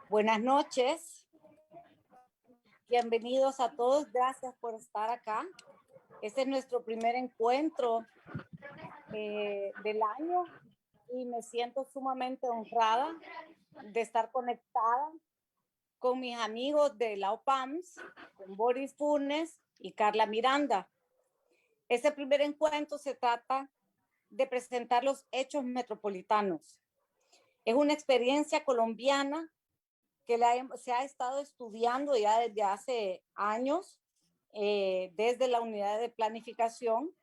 Buenas noches, bienvenidos a todos, gracias por estar acá. Este es nuestro primer encuentro del año y me siento sumamente honrada de estar conectada con mis amigos de la OPAMS, con Boris Funes y Carla Miranda. Este primer encuentro se trata de presentar los hechos metropolitanos. Es una experiencia colombiana que se ha estado estudiando ya desde hace años, desde la unidad de planificación,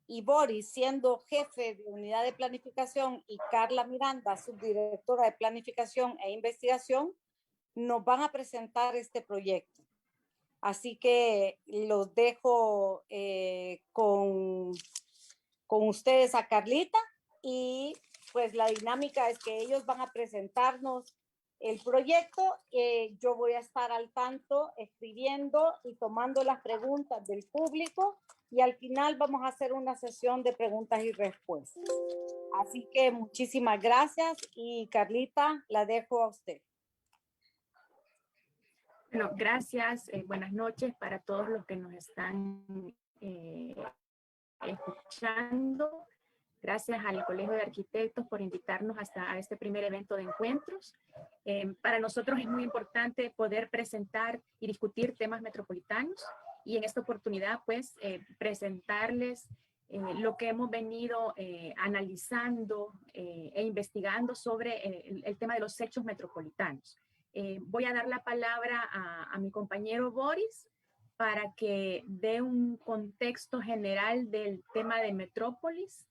y Boris, siendo jefe de unidad de planificación, y Carla Miranda, subdirectora de planificación e investigación, nos van a presentar este proyecto. Así que los dejo con ustedes a Carlita, y pues la dinámica es que ellos van a presentarnos el proyecto. Yo voy a estar al tanto escribiendo y tomando las preguntas del público, y al final vamos a hacer una sesión de preguntas y respuestas. Así que muchísimas gracias, y Carlita, la dejo a usted. Bueno, gracias. Buenas noches para todos los que nos están escuchando. Gracias al Colegio de Arquitectos por invitarnos a este primer evento de encuentros. Para nosotros es muy importante poder presentar y discutir temas metropolitanos, y en esta oportunidad pues presentarles lo que hemos venido analizando e investigando sobre el tema de los hechos metropolitanos. Voy a dar la palabra a mi compañero Boris para que dé un contexto general del tema de metrópolis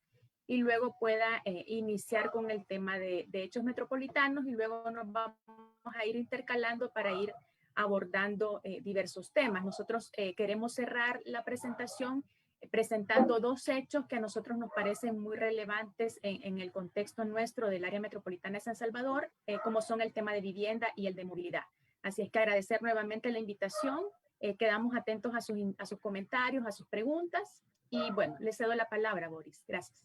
y luego pueda iniciar con el tema de hechos metropolitanos, y luego nos vamos a ir intercalando para ir abordando diversos temas. Nosotros queremos cerrar la presentación presentando dos hechos que a nosotros nos parecen muy relevantes en el contexto nuestro del área metropolitana de San Salvador, como son el tema de vivienda y el de movilidad. Así es que agradecer nuevamente la invitación, quedamos atentos a sus comentarios, a sus preguntas, y bueno, le cedo la palabra, Boris. Gracias.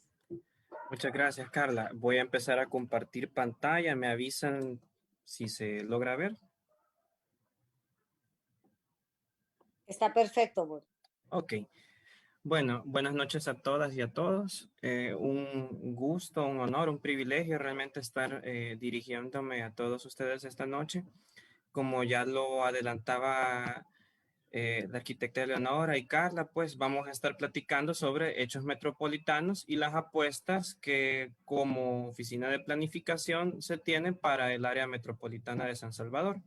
Muchas gracias, Carla. Voy a empezar a compartir pantalla. ¿Me avisan si se logra ver? Está perfecto, Boris. Ok. Bueno, buenas noches a todas y a todos. Un gusto, un honor, un privilegio realmente estar dirigiéndome a todos ustedes esta noche. Como ya lo adelantaba la arquitecta Eleonora y Carla, pues vamos a estar platicando sobre hechos metropolitanos y las apuestas que como oficina de planificación se tienen para el área metropolitana de San Salvador.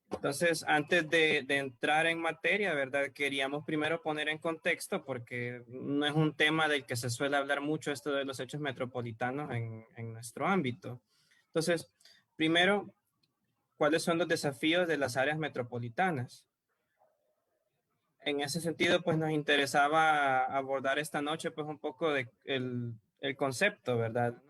Entonces, antes de entrar en materia, ¿verdad? Queríamos primero poner en contexto, porque no es un tema del que se suele hablar mucho, esto de los hechos metropolitanos en nuestro ámbito. Entonces, primero, ¿cuáles son los desafíos de las áreas metropolitanas? En ese sentido, pues nos interesaba abordar esta noche pues un poco de el concepto, ¿verdad?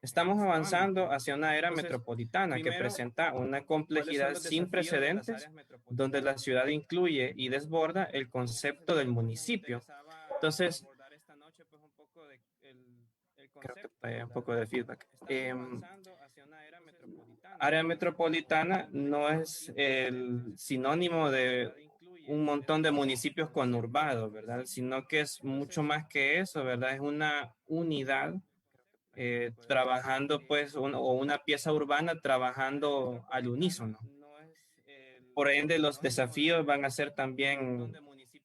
Estamos avanzando hacia una era metropolitana que presenta una complejidad sin precedentes, donde la ciudad incluye y desborda el concepto del municipio. Entonces, creo que hay un poco de feedback. Área metropolitana no es el sinónimo de un montón de municipios conurbados, ¿verdad? Sino que es mucho más que eso, ¿verdad? Es una unidad trabajando, pues, o una pieza urbana trabajando al unísono. Por ende, los desafíos van a ser también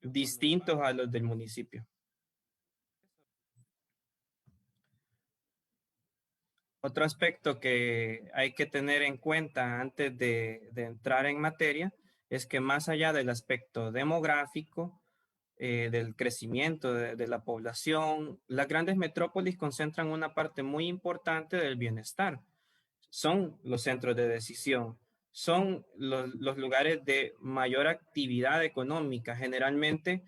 distintos a los del municipio. Otro aspecto que hay que tener en cuenta antes de entrar en materia es que más allá del aspecto demográfico, del crecimiento de la población, las grandes metrópolis concentran una parte muy importante del bienestar. Son los centros de decisión, son los lugares de mayor actividad económica. Generalmente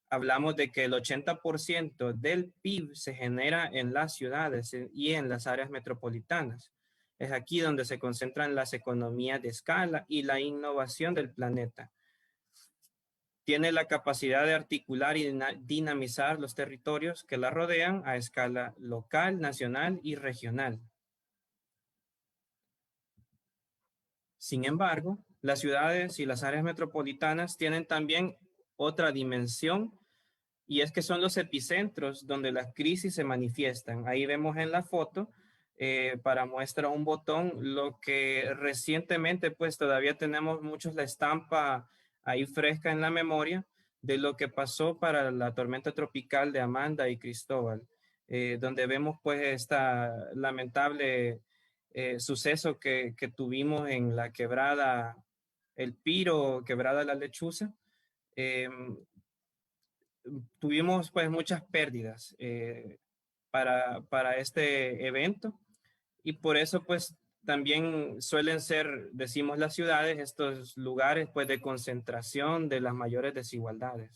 hablamos de que el 80% del PIB se genera en las ciudades y en las áreas metropolitanas. Es aquí donde se concentran las economías de escala y la innovación del planeta. Tiene la capacidad de articular y dinamizar los territorios que la rodean a escala local, nacional y regional. Sin embargo, las ciudades y las áreas metropolitanas tienen también otra dimensión, y es que son los epicentros donde las crisis se manifiestan. Ahí vemos en la foto, para muestra un botón, lo que recientemente pues todavía tenemos muchos la estampa ahí fresca en la memoria de lo que pasó para la tormenta tropical de Amanda y Cristóbal, donde vemos pues esta lamentable suceso que tuvimos en la quebrada El Piro, quebrada La Lechuza. Tuvimos pues muchas pérdidas para este evento, y por eso pues también suelen ser, decimos las ciudades, estos lugares pues de concentración de las mayores desigualdades.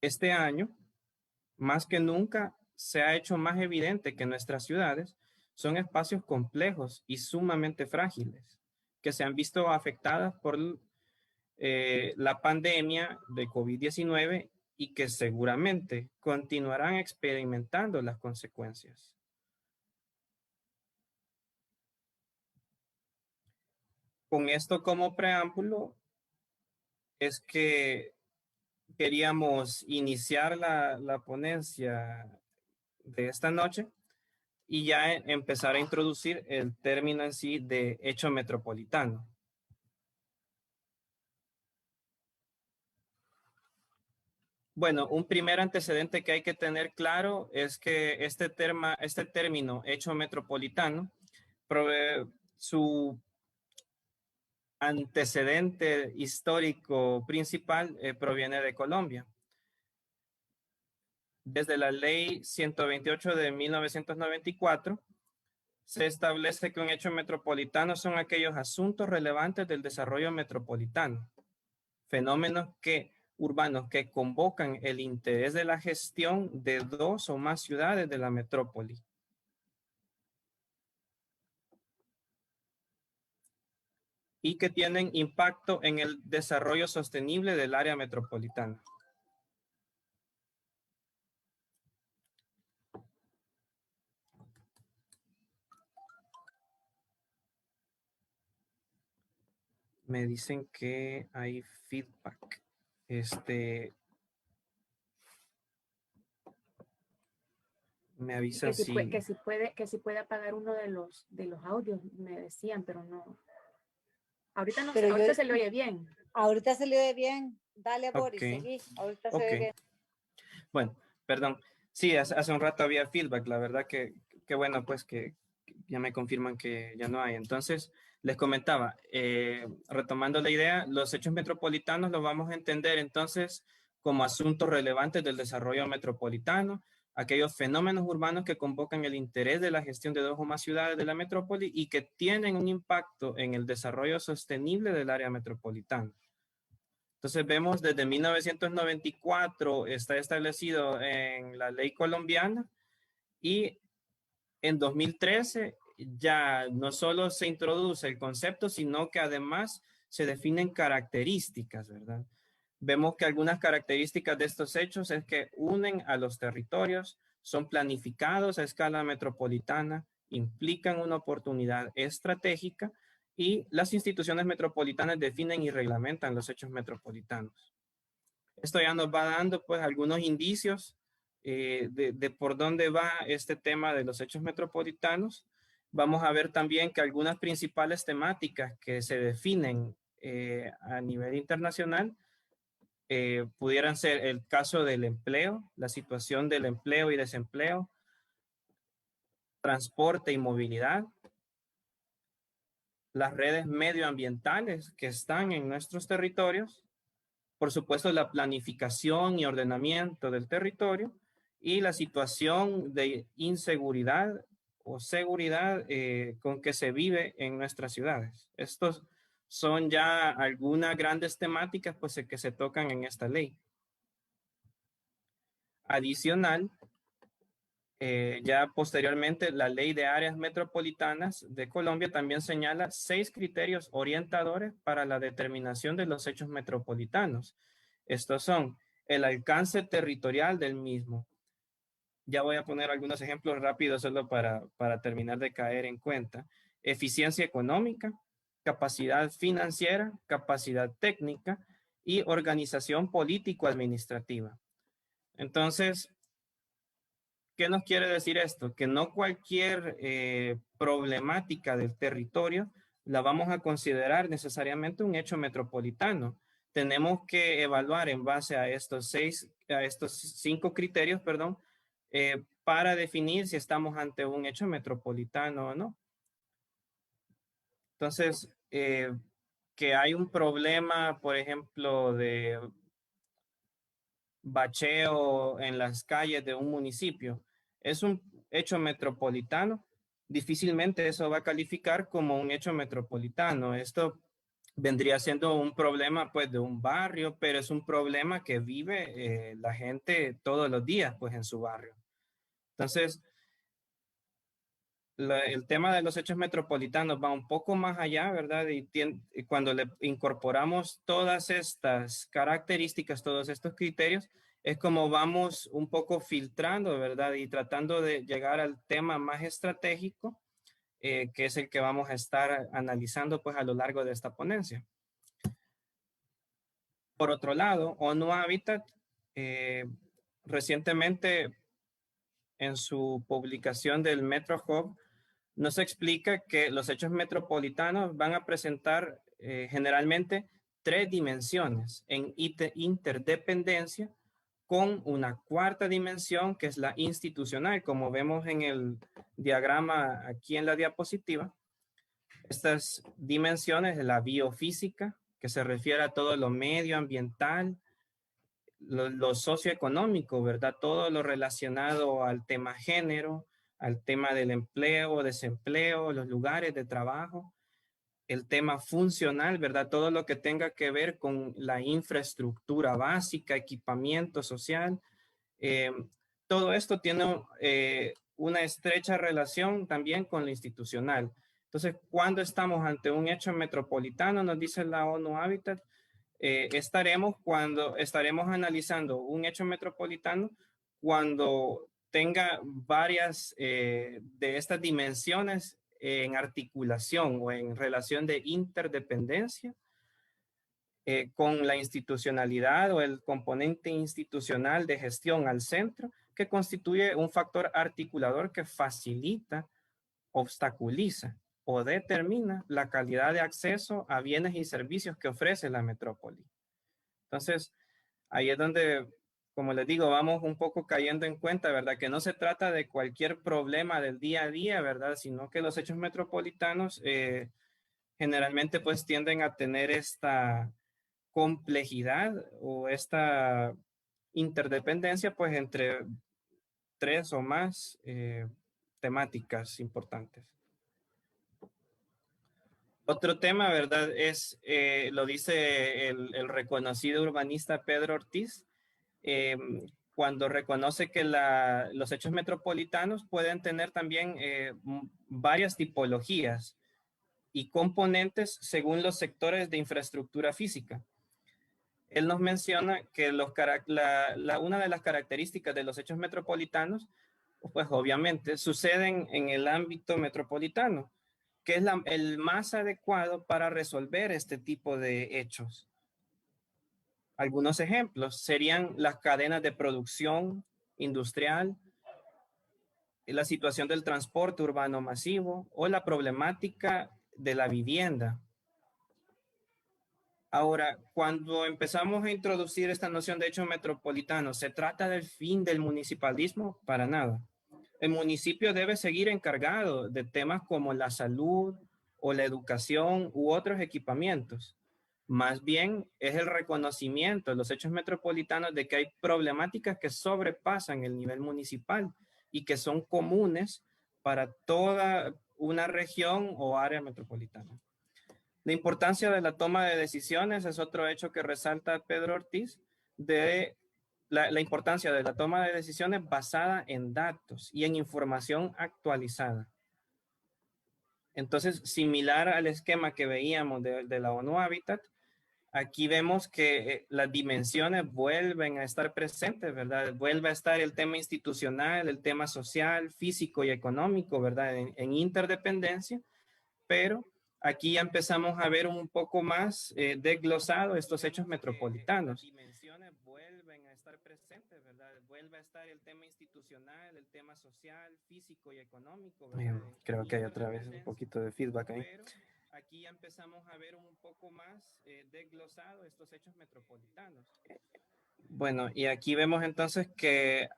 Este año, más que nunca, se ha hecho más evidente que nuestras ciudades son espacios complejos y sumamente frágiles, que se han visto afectadas por la pandemia de COVID-19 y que seguramente continuarán experimentando las consecuencias. Con esto como preámbulo, es que queríamos iniciar la ponencia de esta noche y ya empezar a introducir el término en sí de hecho metropolitano. Bueno, un primer antecedente que hay que tener claro es que este término hecho metropolitano, su antecedente histórico principal proviene de Colombia. Desde la ley 128 de 1994, se establece que un hecho metropolitano son aquellos asuntos relevantes del desarrollo metropolitano, fenómenos urbanos que convocan el interés de la gestión de dos o más ciudades de la metrópoli. Y que tienen impacto en el desarrollo sostenible del área metropolitana. Me dicen que hay feedback. Me avisa si... Que si puede apagar uno de los audios, me decían, pero no. Ahorita no, pero ahorita se le oye bien. Ahorita se le oye bien. Dale, Boris, seguí. Ahorita se oye bien. Bueno, perdón. Sí, hace un rato había feedback. La verdad que bueno, pues que ya me confirman que ya no hay. Entonces, les comentaba, retomando la idea, los hechos metropolitanos los vamos a entender entonces como asuntos relevantes del desarrollo metropolitano, aquellos fenómenos urbanos que convocan el interés de la gestión de dos o más ciudades de la metrópoli y que tienen un impacto en el desarrollo sostenible del área metropolitana. Entonces vemos desde 1994 está establecido en la ley colombiana, y en 2013 ya no solo se introduce el concepto, sino que además se definen características, ¿verdad? Vemos que algunas características de estos hechos es que unen a los territorios, son planificados a escala metropolitana, implican una oportunidad estratégica, y las instituciones metropolitanas definen y reglamentan los hechos metropolitanos. Esto ya nos va dando pues algunos indicios de por dónde va este tema de los hechos metropolitanos. Vamos a ver también que algunas principales temáticas que se definen a nivel internacional pudieran ser el caso del empleo, la situación del empleo y desempleo, transporte y movilidad, las redes medioambientales que están en nuestros territorios, por supuesto la planificación y ordenamiento del territorio, y la situación de inseguridad o seguridad con que se vive en nuestras ciudades. Estos son ya algunas grandes temáticas pues, que se tocan en esta ley. Adicional, ya posteriormente, la Ley de Áreas Metropolitanas de Colombia también señala 6 criterios orientadores para la determinación de los hechos metropolitanos. Estos son el alcance territorial del mismo. Ya voy a poner algunos ejemplos rápidos solo para terminar de caer en cuenta. eficiencia económica, capacidad financiera, capacidad técnica y organización político-administrativa. Entonces, ¿qué nos quiere decir esto? Que no cualquier problemática del territorio la vamos a considerar necesariamente un hecho metropolitano. Tenemos que evaluar en base a estos 5 criterios, perdón, para definir si estamos ante un hecho metropolitano o no. Entonces, que hay un problema, por ejemplo, de bacheo en las calles de un municipio, es un hecho metropolitano, difícilmente eso va a calificar como un hecho metropolitano. Esto vendría siendo un problema pues de un barrio, pero es un problema que vive la gente todos los días pues en su barrio. Entonces, el tema de los hechos metropolitanos va un poco más allá, ¿verdad? Y cuando le incorporamos todas estas características, todos estos criterios, es como vamos un poco filtrando, ¿verdad? Y tratando de llegar al tema más estratégico, que es el que vamos a estar analizando pues a lo largo de esta ponencia. Por otro lado, ONU Habitat recientemente en su publicación del Metro Hub nos explica que los hechos metropolitanos van a presentar generalmente 3 dimensiones en interdependencia, con una cuarta dimensión que es la institucional, como vemos en el diagrama aquí en la diapositiva. Estas dimensiones de la biofísica, que se refiere a todo lo medioambiental, lo socioeconómico, ¿verdad? Todo lo relacionado al tema género, al tema del empleo, desempleo, los lugares de trabajo, el tema funcional, ¿verdad? Todo lo que tenga que ver con la infraestructura básica, equipamiento social. Todo esto tiene una estrecha relación también con lo institucional. Entonces, cuando estamos ante un hecho metropolitano, nos dice la ONU Habitat, estaremos analizando un hecho metropolitano cuando tenga varias de estas dimensiones en articulación o en relación de interdependencia con la institucionalidad o el componente institucional de gestión al centro, que constituye un factor articulador que facilita, obstaculiza o determina la calidad de acceso a bienes y servicios que ofrece la metrópoli. Entonces, ahí es donde, como les digo, vamos un poco cayendo en cuenta, ¿verdad? Que no se trata de cualquier problema del día a día, ¿verdad? Sino que los hechos metropolitanos generalmente pues tienden a tener esta complejidad o esta interdependencia pues entre 3 o más temáticas importantes. Otro tema, ¿verdad? Es, lo dice el reconocido urbanista Pedro Ortiz, cuando reconoce que los hechos metropolitanos pueden tener también varias tipologías y componentes según los sectores de infraestructura física. Él nos menciona que una de las características de los hechos metropolitanos, pues obviamente suceden en el ámbito metropolitano, que es el más adecuado para resolver este tipo de hechos. Algunos ejemplos serían las cadenas de producción industrial, la situación del transporte urbano masivo o la problemática de la vivienda. Ahora, cuando empezamos a introducir esta noción de hecho metropolitano, ¿se trata del fin del municipalismo? Para nada. El municipio debe seguir encargado de temas como la salud o la educación u otros equipamientos. Más bien es el reconocimiento de los hechos metropolitanos de que hay problemáticas que sobrepasan el nivel municipal y que son comunes para toda una región o área metropolitana. La importancia de la toma de decisiones es otro hecho que resalta Pedro Ortiz, de la importancia de la toma de decisiones basada en datos y en información actualizada. Entonces, similar al esquema que veíamos de la ONU Habitat, aquí vemos que las dimensiones vuelven a estar presentes, ¿verdad? Vuelve a estar el tema institucional, el tema social, físico y económico, ¿verdad? En interdependencia. pero aquí ya empezamos a ver un poco más desglosado estos hechos metropolitanos. Dimensiones vuelven a estar presentes, ¿verdad? Vuelve a estar el tema institucional, el tema social, físico y económico, ¿verdad? Creo que hay otra vez un poquito de feedback ahí. Pero aquí ya empezamos a ver un poco más desglosado estos hechos metropolitanos. Bueno, y aquí vemos entonces que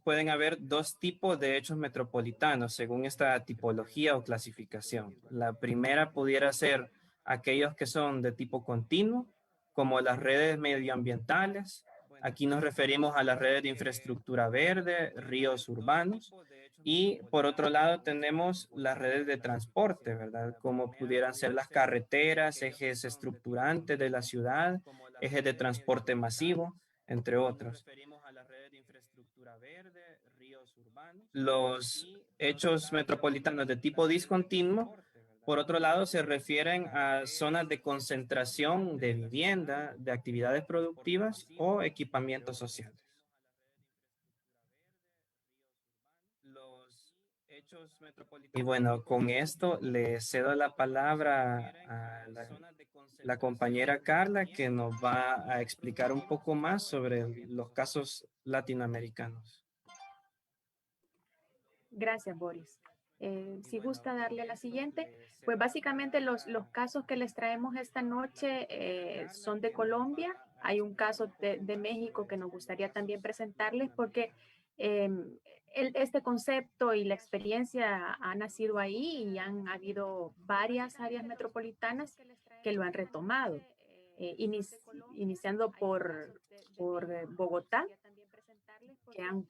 pueden haber dos tipos de hechos metropolitanos según esta tipología o clasificación. La primera pudiera ser aquellos que son de tipo continuo, como las redes medioambientales. Aquí nos referimos a las redes de infraestructura verde, ríos urbanos. Y por otro lado tenemos las redes de transporte, ¿verdad? Como pudieran ser las carreteras, ejes estructurantes de la ciudad, ejes de transporte masivo, entre otros. Los hechos metropolitanos de tipo discontinuo, por otro lado, se refieren a zonas de concentración de vivienda, de actividades productivas o equipamientos sociales. Y bueno, con esto le cedo la palabra a la compañera Carla, que nos va a explicar un poco más sobre los casos latinoamericanos. Gracias, Boris. Si gusta darle a la siguiente, pues básicamente los casos que les traemos esta noche son de Colombia. Hay un caso de México que nos gustaría también presentarles porque este concepto y la experiencia ha nacido ahí y han habido varias áreas metropolitanas que lo han retomado, iniciando por Bogotá, que han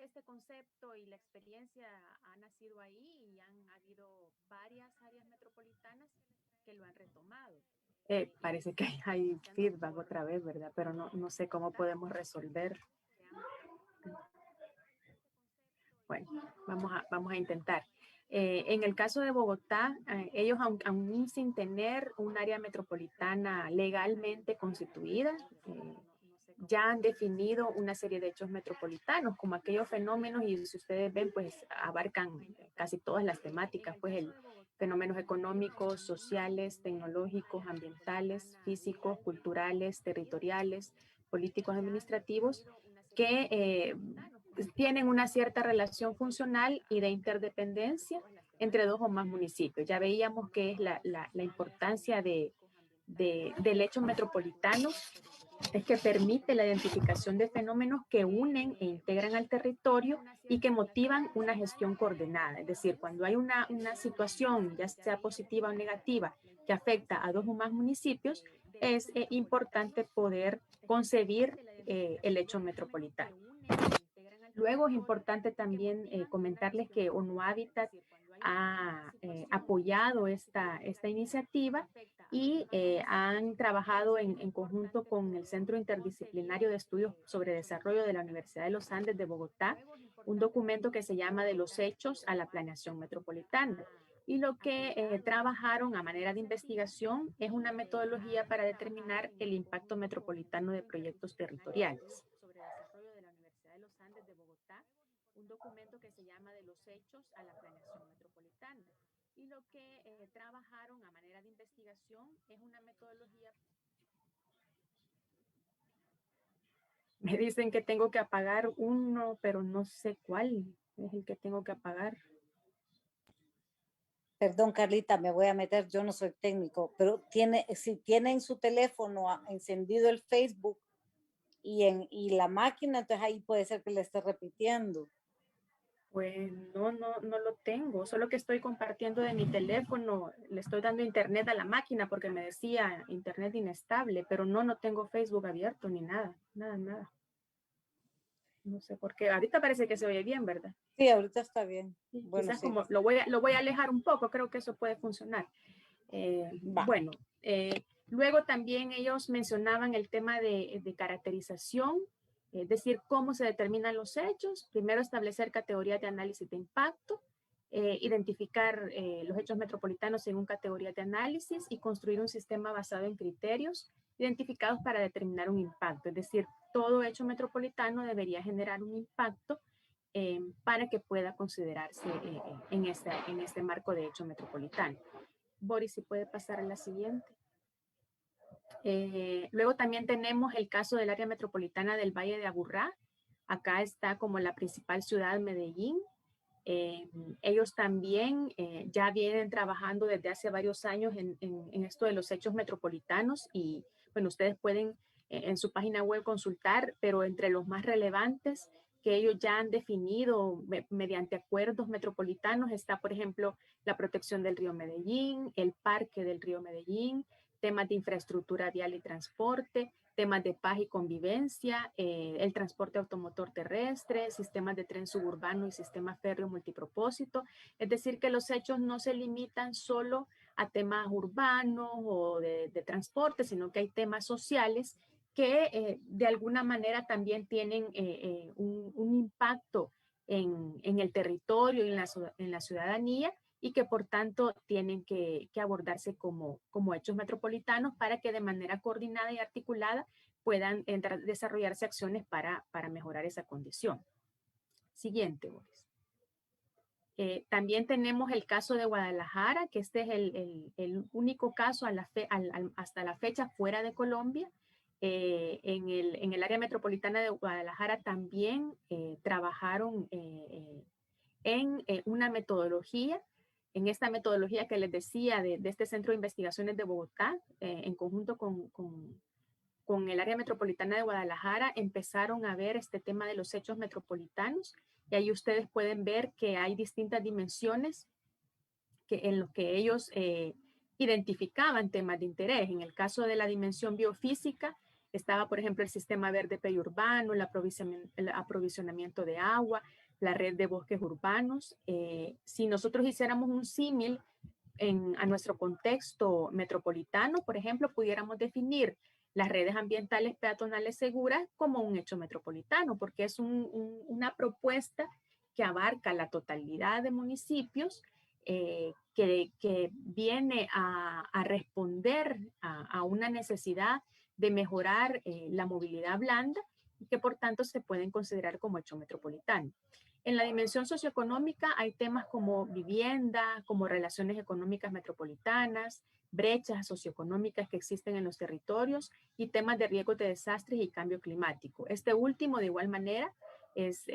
este concepto y la experiencia ha nacido ahí y han habido varias áreas metropolitanas que lo han retomado. Parece que hay feedback otra vez, ¿verdad? Pero no sé cómo podemos resolver. Bueno, vamos a intentar. En el caso de Bogotá, ellos aún sin tener un área metropolitana legalmente constituida, ya han definido una serie de hechos metropolitanos como aquellos fenómenos, y si ustedes ven, pues abarcan casi todas las temáticas, pues fenómenos económicos, sociales, tecnológicos, ambientales, físicos, culturales, territoriales, políticos, administrativos, que tienen una cierta relación funcional y de interdependencia entre dos o más municipios. Ya veíamos que es la importancia del hecho metropolitano, es que permite la identificación de fenómenos que unen e integran al territorio y que motivan una gestión coordinada. Es decir, cuando hay una situación, ya sea positiva o negativa, que afecta a dos o más municipios, es importante poder concebir el hecho metropolitano. Luego es importante también comentarles que ONU Habitat ha apoyado esta iniciativa y han trabajado en conjunto con el Centro Interdisciplinario de Estudios sobre Desarrollo de la Universidad de los Andes de Bogotá, un documento que se llama De los Hechos a la Planeación Metropolitana. Y lo que trabajaron a manera de investigación es una metodología para determinar el impacto metropolitano de proyectos territoriales. Un documento que se llama De los Hechos a la Planeación Metropolitana. Y lo que trabajaron a manera de investigación es una metodología. Me dicen que tengo que apagar uno, pero no sé cuál es el que tengo que apagar. Perdón, Carlita, me voy a meter, yo no soy técnico, pero si tiene en su teléfono encendido el Facebook y la máquina, entonces ahí puede ser que le esté repitiendo. Pues no lo tengo, solo que estoy compartiendo de mi teléfono, le estoy dando internet a la máquina porque me decía internet inestable, pero no tengo Facebook abierto ni nada. No sé por qué, ahorita parece que se oye bien, ¿verdad? Sí, ahorita está bien. Sí, bueno, quizás sí. Como lo voy a alejar un poco, creo que eso puede funcionar. Bueno, luego también ellos mencionaban el tema de caracterización, es decir, cómo se determinan los hechos. Primero, establecer categorías de análisis de impacto, identificar los hechos metropolitanos según categorías de análisis y construir un sistema basado en criterios identificados para determinar un impacto. Es decir, todo hecho metropolitano debería generar un impacto para que pueda considerarse en este marco de hecho metropolitano. Boris, si puede pasar a la siguiente. Luego también tenemos el caso del área metropolitana del Valle de Aburrá. Acá está como la principal ciudad, Medellín. Ellos también ya vienen trabajando desde hace varios años en esto de los hechos metropolitanos y bueno, ustedes pueden en su página web consultar, pero entre los más relevantes que ellos ya han definido mediante acuerdos metropolitanos está, por ejemplo, la protección del río Medellín, el parque del río Medellín, temas de infraestructura vial y transporte, temas de paz y convivencia, el transporte automotor terrestre, sistemas de tren suburbano y sistema férreo multipropósito. Es decir, que los hechos no se limitan solo a temas urbanos o de transporte, sino que hay temas sociales que de alguna manera también tienen un impacto en el territorio y en la ciudadanía y que por tanto tienen que abordarse como hechos metropolitanos para que de manera coordinada y articulada puedan desarrollarse acciones para mejorar esa condición. Siguiente, Boris. También tenemos el caso de Guadalajara, que este es el único caso hasta la fecha fuera de Colombia. En el área metropolitana de Guadalajara también trabajaron en una metodología. En esta metodología que les decía de este Centro de Investigaciones de Bogotá, en conjunto con el área metropolitana de Guadalajara, empezaron a ver este tema de los hechos metropolitanos y ahí ustedes pueden ver que hay distintas dimensiones en los que ellos identificaban temas de interés. En el caso de la dimensión biofísica, estaba, por ejemplo, el sistema verde periurbano, el aprovisionamiento de agua, la red de bosques urbanos. Si nosotros hiciéramos un símil a nuestro contexto metropolitano, por ejemplo, pudiéramos definir las redes ambientales peatonales seguras como un hecho metropolitano, porque es una propuesta que abarca la totalidad de municipios, que viene a responder a una necesidad de mejorar la movilidad blanda y que por tanto se pueden considerar como hecho metropolitano. En la dimensión socioeconómica hay temas como vivienda, como relaciones económicas metropolitanas, brechas socioeconómicas que existen en los territorios y temas de riesgos de desastres y cambio climático. Este último, de igual manera, es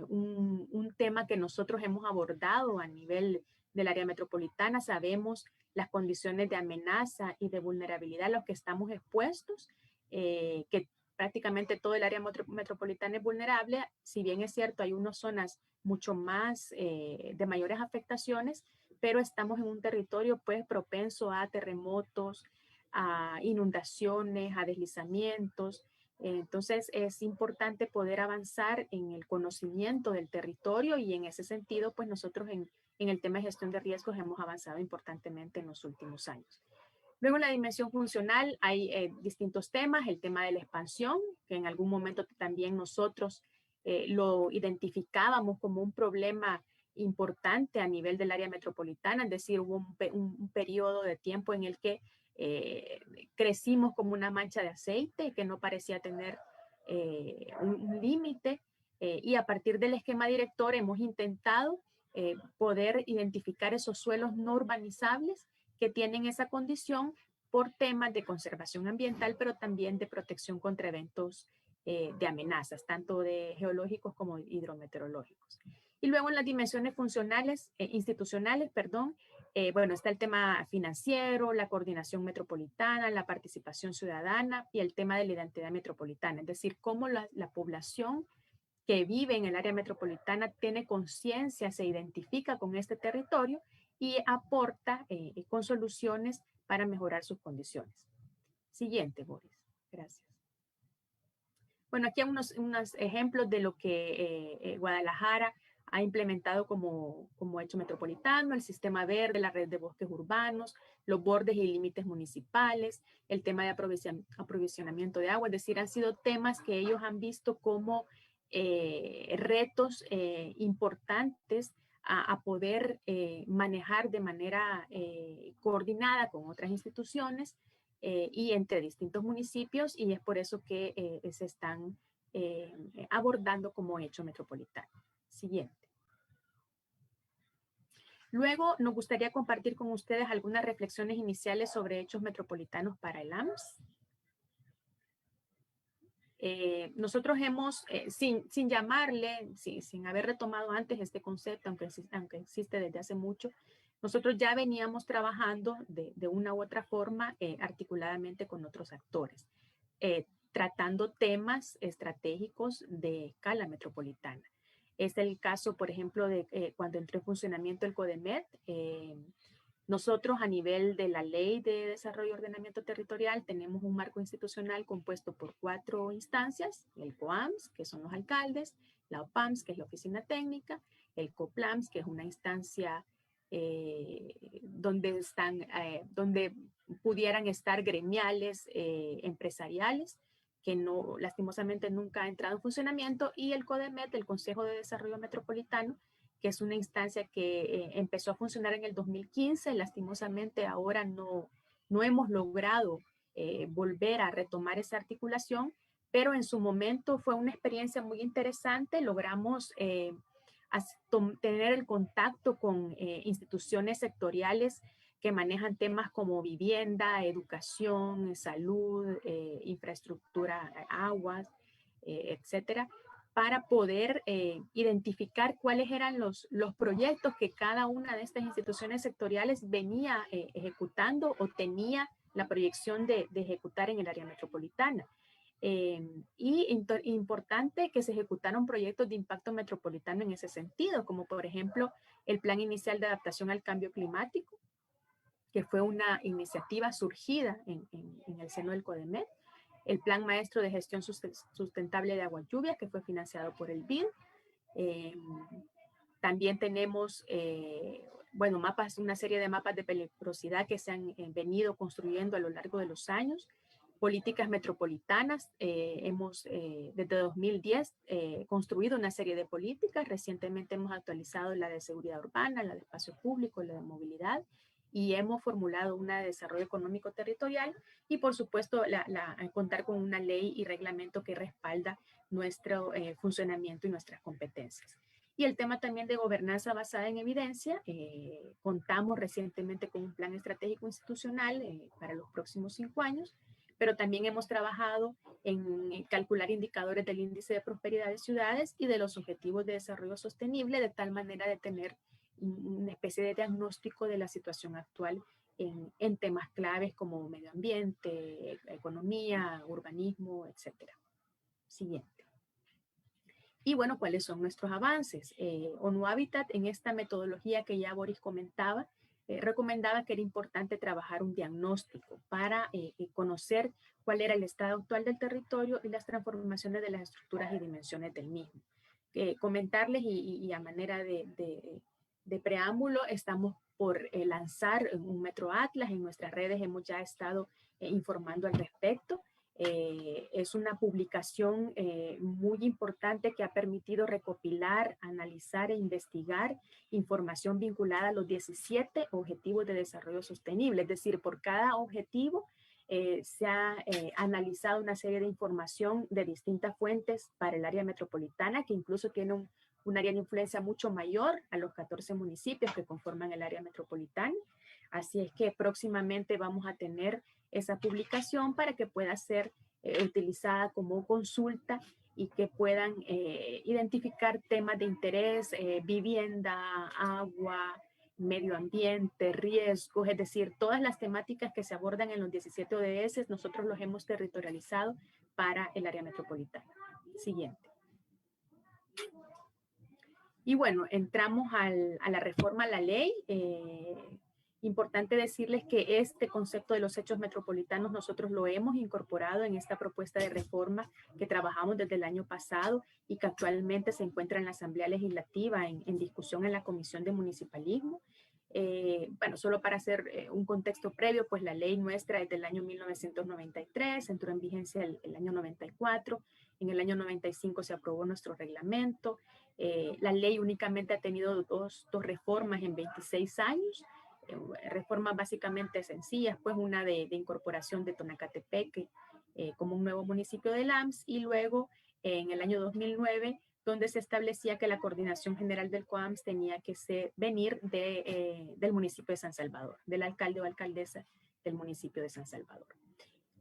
un tema que nosotros hemos abordado a nivel del área metropolitana. Sabemos las condiciones de amenaza y de vulnerabilidad a los que estamos expuestos, que prácticamente todo el área metropolitana es vulnerable. Si bien es cierto, hay unas zonas mucho más de mayores afectaciones, pero estamos en un territorio pues propenso a terremotos, a inundaciones, a deslizamientos. Entonces es importante poder avanzar en el conocimiento del territorio y en ese sentido pues nosotros en el tema de gestión de riesgos hemos avanzado importantemente en los últimos años. Luego en la dimensión funcional hay distintos temas, el tema de la expansión, que en algún momento también nosotros lo identificábamos como un problema importante a nivel del área metropolitana, es decir, hubo un periodo de tiempo en el que crecimos como una mancha de aceite que no parecía tener un límite y a partir del esquema director hemos intentado poder identificar esos suelos no urbanizables que tienen esa condición por temas de conservación ambiental, pero también de protección contra eventos de amenazas, tanto de geológicos como hidrometeorológicos. Y luego en las dimensiones funcionales, institucionales, perdón, bueno, está el tema financiero, la coordinación metropolitana, la participación ciudadana y el tema de la identidad metropolitana, es decir, cómo la población que vive en el área metropolitana tiene conciencia, se identifica con este territorio y aporta con soluciones para mejorar sus condiciones. Siguiente, Boris. Gracias. Bueno, aquí hay unos ejemplos de lo que Guadalajara ha implementado como hecho metropolitano, el sistema verde, la red de bosques urbanos, los bordes y límites municipales, el tema de aprovisionamiento de agua, es decir, han sido temas que ellos han visto como retos importantes a poder manejar de manera coordinada con otras instituciones y entre distintos municipios y es por eso que se están abordando como hecho metropolitano. Siguiente. Luego nos gustaría compartir con ustedes algunas reflexiones iniciales sobre hechos metropolitanos para el AMS. Nosotros hemos, sin llamarle, sin haber retomado antes este concepto, aunque existe desde hace mucho, nosotros ya veníamos trabajando de una u otra forma articuladamente con otros actores, tratando temas estratégicos de escala metropolitana. Es el caso, por ejemplo, de cuando entró en funcionamiento el CODEMET. Nosotros a nivel de la Ley de Desarrollo y Ordenamiento Territorial tenemos un marco institucional compuesto por 4 instancias: el COAMS, que son los alcaldes; la OPAMS, que es la oficina técnica; el COPLAMS, que es una instancia donde pudieran estar gremiales, empresariales, que no, lastimosamente nunca ha entrado en funcionamiento; y el CODEMET, el Consejo de Desarrollo Metropolitano, que es una instancia que empezó a funcionar en el 2015. Lastimosamente ahora no hemos logrado volver a retomar esa articulación, pero en su momento fue una experiencia muy interesante. Logramos tener el contacto con instituciones sectoriales que manejan temas como vivienda, educación, salud, infraestructura, aguas, etcétera, para poder identificar cuáles eran los proyectos que cada una de estas instituciones sectoriales venía ejecutando o tenía la proyección de ejecutar en el área metropolitana. Importante que se ejecutaron proyectos de impacto metropolitano en ese sentido, como por ejemplo el Plan Inicial de Adaptación al Cambio Climático, que fue una iniciativa surgida en el seno del CODEMET; el Plan Maestro de Gestión Sustentable de Agua Lluvia, que fue financiado por el BID. También tenemos, una serie de mapas de peligrosidad que se han venido construyendo a lo largo de los años. Políticas metropolitanas, hemos desde 2010 construido una serie de políticas. Recientemente hemos actualizado la de seguridad urbana, la de espacio público, la de movilidad, y hemos formulado una de desarrollo económico territorial, y por supuesto contar con una ley y reglamento que respalda nuestro funcionamiento y nuestras competencias. Y el tema también de gobernanza basada en evidencia. Contamos recientemente con un plan estratégico institucional para los próximos 5 años, pero también hemos trabajado en calcular indicadores del índice de prosperidad de ciudades y de los objetivos de desarrollo sostenible, de tal manera de tener una especie de diagnóstico de la situación actual en temas claves como medio ambiente, economía, urbanismo, etc. Siguiente. Y bueno, ¿cuáles son nuestros avances? ONU Habitat, en esta metodología que ya Boris comentaba, recomendaba que era importante trabajar un diagnóstico para conocer cuál era el estado actual del territorio y las transformaciones de las estructuras y dimensiones del mismo. Comentarles y a manera de preámbulo, estamos por lanzar un Metro-Atlas. En nuestras redes hemos ya estado informando al respecto. Es una publicación muy importante que ha permitido recopilar, analizar e investigar información vinculada a los 17 Objetivos de Desarrollo Sostenible. Es decir, por cada objetivo se ha analizado una serie de información de distintas fuentes para el área metropolitana, que incluso tiene un área de influencia mucho mayor a los 14 municipios que conforman el área metropolitana. Así es que próximamente vamos a tener esa publicación para que pueda ser utilizada como consulta y que puedan identificar temas de interés, vivienda, agua, medio ambiente, riesgos, es decir, todas las temáticas que se abordan en los 17 ODS, nosotros los hemos territorializado para el área metropolitana. Siguiente. Y bueno, entramos a la reforma a la ley. Importante decirles que este concepto de los hechos metropolitanos nosotros lo hemos incorporado en esta propuesta de reforma que trabajamos desde el año pasado y que actualmente se encuentra en la Asamblea Legislativa en discusión en la Comisión de Municipalismo. Solo para hacer un contexto previo, pues la ley nuestra es del año 1993, entró en vigencia el año 94, en el año 95 se aprobó nuestro reglamento. La ley únicamente ha tenido dos reformas en 26 años, reformas básicamente sencillas, pues una de incorporación de Tonacatepeque como un nuevo municipio del AMS, y luego en el año 2009, donde se establecía que la coordinación general del COAMS tenía que venir del municipio de San Salvador, del alcalde o alcaldesa del municipio de San Salvador.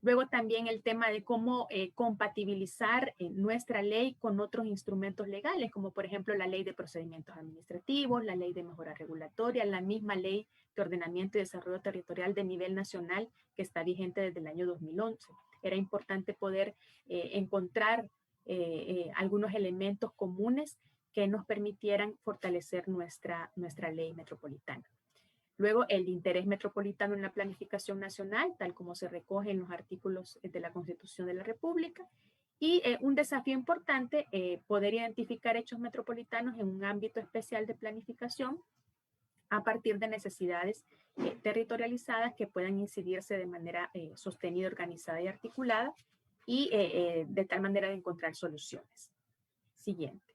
Luego también el tema de cómo compatibilizar nuestra ley con otros instrumentos legales, como por ejemplo la ley de procedimientos administrativos, la ley de mejora regulatoria, la misma ley de ordenamiento y desarrollo territorial de nivel nacional que está vigente desde el año 2011. Era importante poder encontrar algunos elementos comunes que nos permitieran fortalecer nuestra ley metropolitana. Luego, el interés metropolitano en la planificación nacional, tal como se recoge en los artículos de la Constitución de la República. Y un desafío importante, poder identificar hechos metropolitanos en un ámbito especial de planificación a partir de necesidades territorializadas que puedan incidirse de manera sostenida, organizada y articulada, y de tal manera de encontrar soluciones. Siguiente.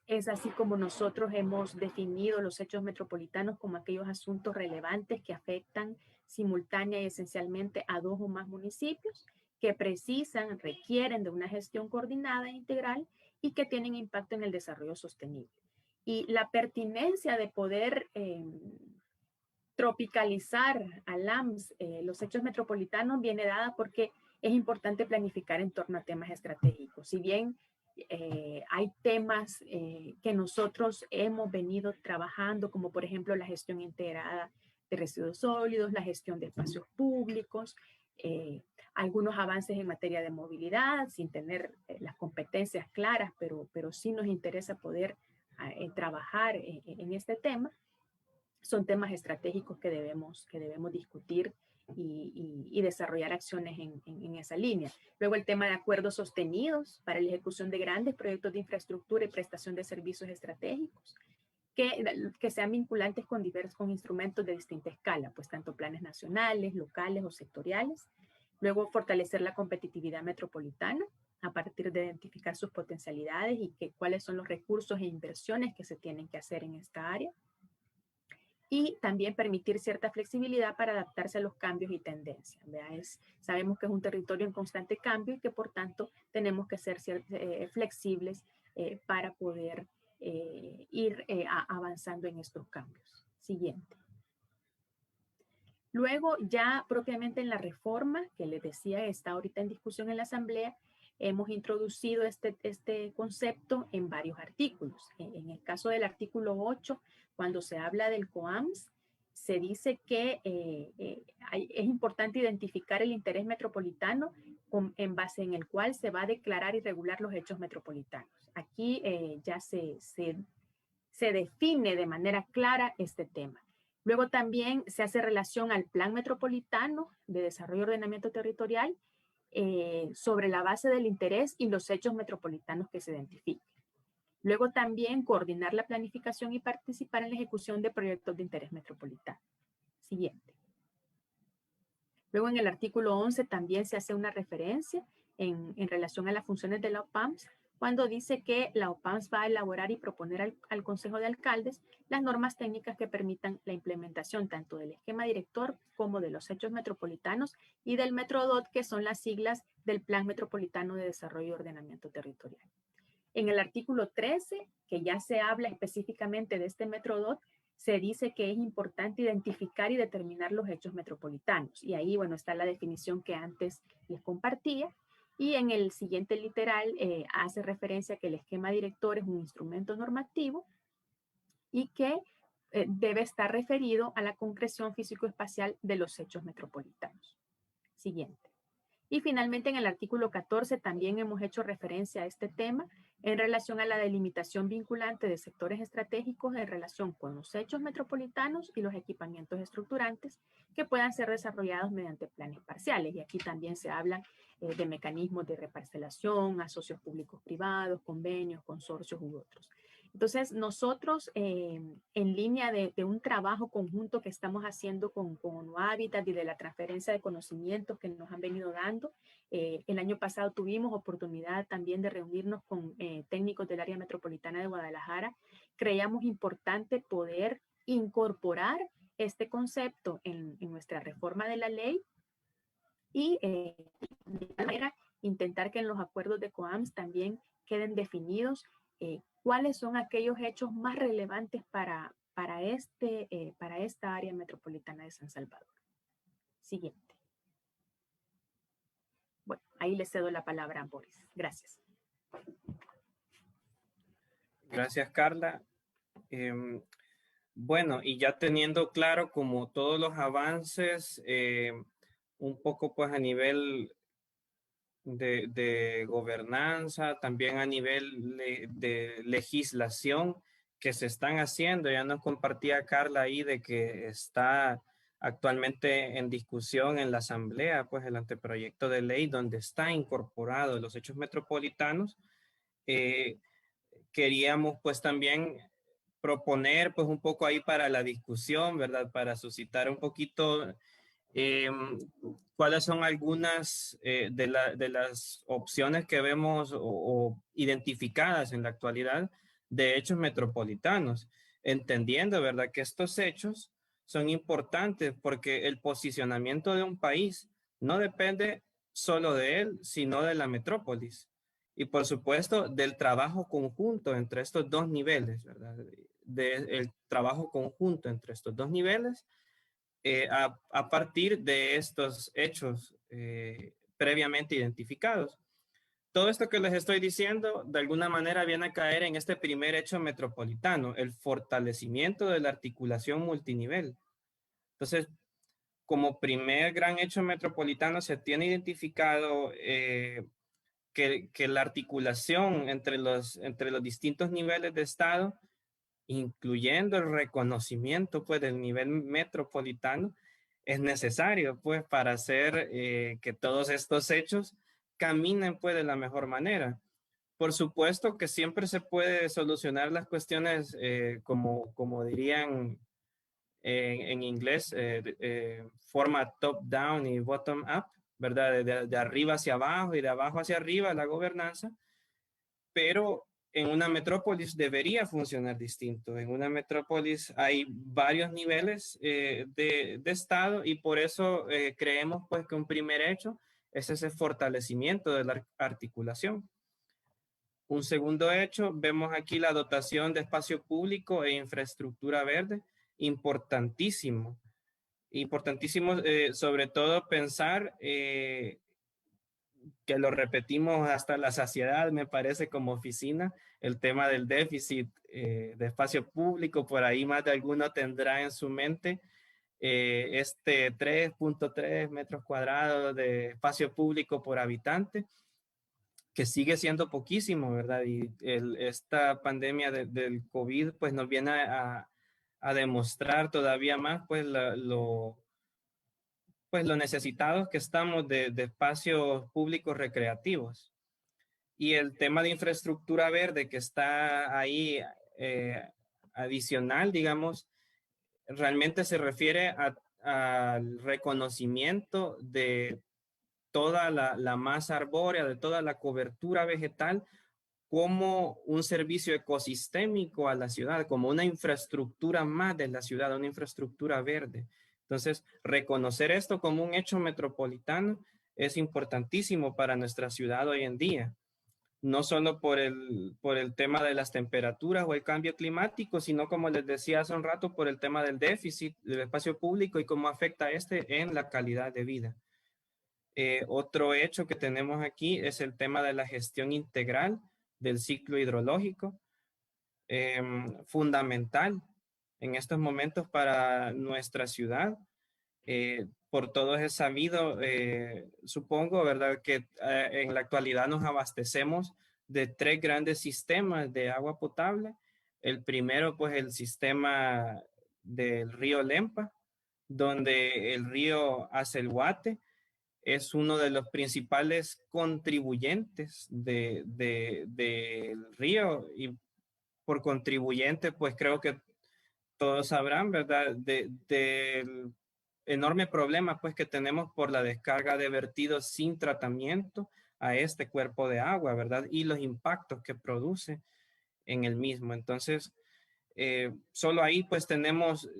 Es así como nosotros hemos definido los hechos metropolitanos como aquellos asuntos relevantes que afectan simultánea y esencialmente a 2 o más municipios, que precisan, requieren de una gestión coordinada e integral y que tienen impacto en el desarrollo sostenible. Y la pertinencia de poder tropicalizar a LAMS, los hechos metropolitanos, viene dada porque es importante planificar en torno a temas estratégicos. Si bien hay temas que nosotros hemos venido trabajando, como por ejemplo la gestión integrada de residuos sólidos, la gestión de espacios públicos, algunos avances en materia de movilidad, sin tener las competencias claras, pero sí nos interesa poder trabajar en este tema. Son temas estratégicos que debemos discutir y desarrollar acciones en esa línea. Luego el tema de acuerdos sostenidos para la ejecución de grandes proyectos de infraestructura y prestación de servicios estratégicos que sean vinculantes con instrumentos de distinta escala, pues tanto planes nacionales, locales o sectoriales. Luego fortalecer la competitividad metropolitana a partir de identificar sus potencialidades y cuáles son los recursos e inversiones que se tienen que hacer en esta área. Y también permitir cierta flexibilidad para adaptarse a los cambios y tendencias. Sabemos que es un territorio en constante cambio y que por tanto tenemos que ser flexibles para poder ir avanzando en estos cambios. Siguiente. Luego, ya propiamente en la reforma, que les decía está ahorita en discusión en la Asamblea, hemos introducido este concepto en varios artículos. En el caso del artículo 8, cuando se habla del COAMS, se dice que es importante identificar el interés metropolitano en base en el cual se va a declarar y regular los hechos metropolitanos. Aquí ya se define de manera clara este tema. Luego también se hace relación al Plan Metropolitano de Desarrollo y Ordenamiento Territorial sobre la base del interés y los hechos metropolitanos que se identifiquen. Luego también coordinar la planificación y participar en la ejecución de proyectos de interés metropolitano. Siguiente. Luego en el artículo 11 también se hace una referencia en relación a las funciones de la OPAMS, cuando dice que la OPAMS va a elaborar y proponer al Consejo de Alcaldes las normas técnicas que permitan la implementación tanto del esquema director como de los hechos metropolitanos y del METRODOT, que son las siglas del Plan Metropolitano de Desarrollo y Ordenamiento Territorial. En el artículo 13, que ya se habla específicamente de este METRODOT, se dice que es importante identificar y determinar los hechos metropolitanos. Y ahí, bueno, está la definición que antes les compartía. Y en el siguiente literal hace referencia a que el esquema director es un instrumento normativo y que debe estar referido a la concreción físico-espacial de los hechos metropolitanos. Siguiente. Y finalmente en el artículo 14 también hemos hecho referencia a este tema en relación a la delimitación vinculante de sectores estratégicos en relación con los hechos metropolitanos y los equipamientos estructurantes que puedan ser desarrollados mediante planes parciales. Y aquí también se habla de mecanismos de reparcelación, asocios públicos privados, convenios, consorcios u otros. Entonces, nosotros en línea de un trabajo conjunto que estamos haciendo con ONU Habitat y de la transferencia de conocimientos que nos han venido dando, el año pasado tuvimos oportunidad también de reunirnos con técnicos del área metropolitana de Guadalajara. Creíamos importante poder incorporar este concepto en nuestra reforma de la ley y de manera intentar que en los acuerdos de COAMS también queden definidos cuáles son aquellos hechos más relevantes para esta área metropolitana de San Salvador. Siguiente. Bueno, ahí le cedo la palabra a Boris. Gracias. Gracias, Carla. Bueno, y ya teniendo claro como todos los avances, un poco pues a nivel de gobernanza, también a nivel de legislación que se están haciendo. Ya nos compartía Carla ahí de que está actualmente en discusión en la Asamblea, pues el anteproyecto de ley donde está incorporado los hechos metropolitanos. Queríamos pues también proponer pues un poco ahí para la discusión, ¿verdad? Para suscitar un poquito cuáles son algunas de las opciones que vemos o identificadas en la actualidad de hechos metropolitanos, entendiendo, ¿verdad? Que estos hechos son importantes porque el posicionamiento de un país no depende solo de él, sino de la metrópolis. Y por supuesto, del trabajo conjunto entre estos dos niveles, ¿verdad? El trabajo conjunto entre estos dos niveles a partir de estos hechos previamente identificados. Todo esto que les estoy diciendo, de alguna manera viene a caer en este primer hecho metropolitano, el fortalecimiento de la articulación multinivel. Entonces, como primer gran hecho metropolitano se tiene identificado que la articulación entre los distintos niveles de Estado, incluyendo el reconocimiento pues del nivel metropolitano, es necesario pues para hacer que todos estos hechos caminen pues de la mejor manera. Por supuesto que siempre se puede solucionar las cuestiones como dirían en inglés, forma top-down y bottom-up, ¿verdad? De arriba hacia abajo y de abajo hacia arriba la gobernanza, pero en una metrópolis debería funcionar distinto. En una metrópolis hay varios niveles de Estado y por eso creemos pues que un primer hecho es ese fortalecimiento de la articulación. Un segundo hecho, vemos aquí la dotación de espacio público e infraestructura verde, importantísimo. Importantísimo sobre todo pensar que lo repetimos hasta la saciedad, me parece, como oficina, el tema del déficit de espacio público, por ahí más de alguno tendrá en su mente este 3.3 metros cuadrados de espacio público por habitante, que sigue siendo poquísimo, ¿verdad? Y esta pandemia del COVID pues nos viene a demostrar todavía más pues lo necesitados que estamos de espacios públicos recreativos. Y el tema de infraestructura verde que está ahí adicional, digamos, realmente se refiere al reconocimiento de toda la masa arbórea, de toda la cobertura vegetal como un servicio ecosistémico a la ciudad, como una infraestructura más de la ciudad, una infraestructura verde. Entonces, reconocer esto como un hecho metropolitano es importantísimo para nuestra ciudad hoy en día, no solo por el tema de las temperaturas o el cambio climático, sino como les decía hace un rato, por el tema del déficit del espacio público y cómo afecta este en la calidad de vida. Otro hecho que tenemos aquí es el tema de la gestión integral del ciclo hidrológico, fundamental en estos momentos para nuestra ciudad. Por todos es sabido, supongo, ¿verdad? Que en la actualidad nos abastecemos de 3 grandes sistemas de agua potable. El primero, pues el sistema del río Lempa, donde el río Acelhuate es uno de los principales contribuyentes del río, y por contribuyente, pues creo que todos sabrán, ¿verdad? Del enorme problema pues que tenemos por la descarga de vertidos sin tratamiento a este cuerpo de agua, ¿verdad? Y los impactos que produce en el mismo. Entonces, solo ahí pues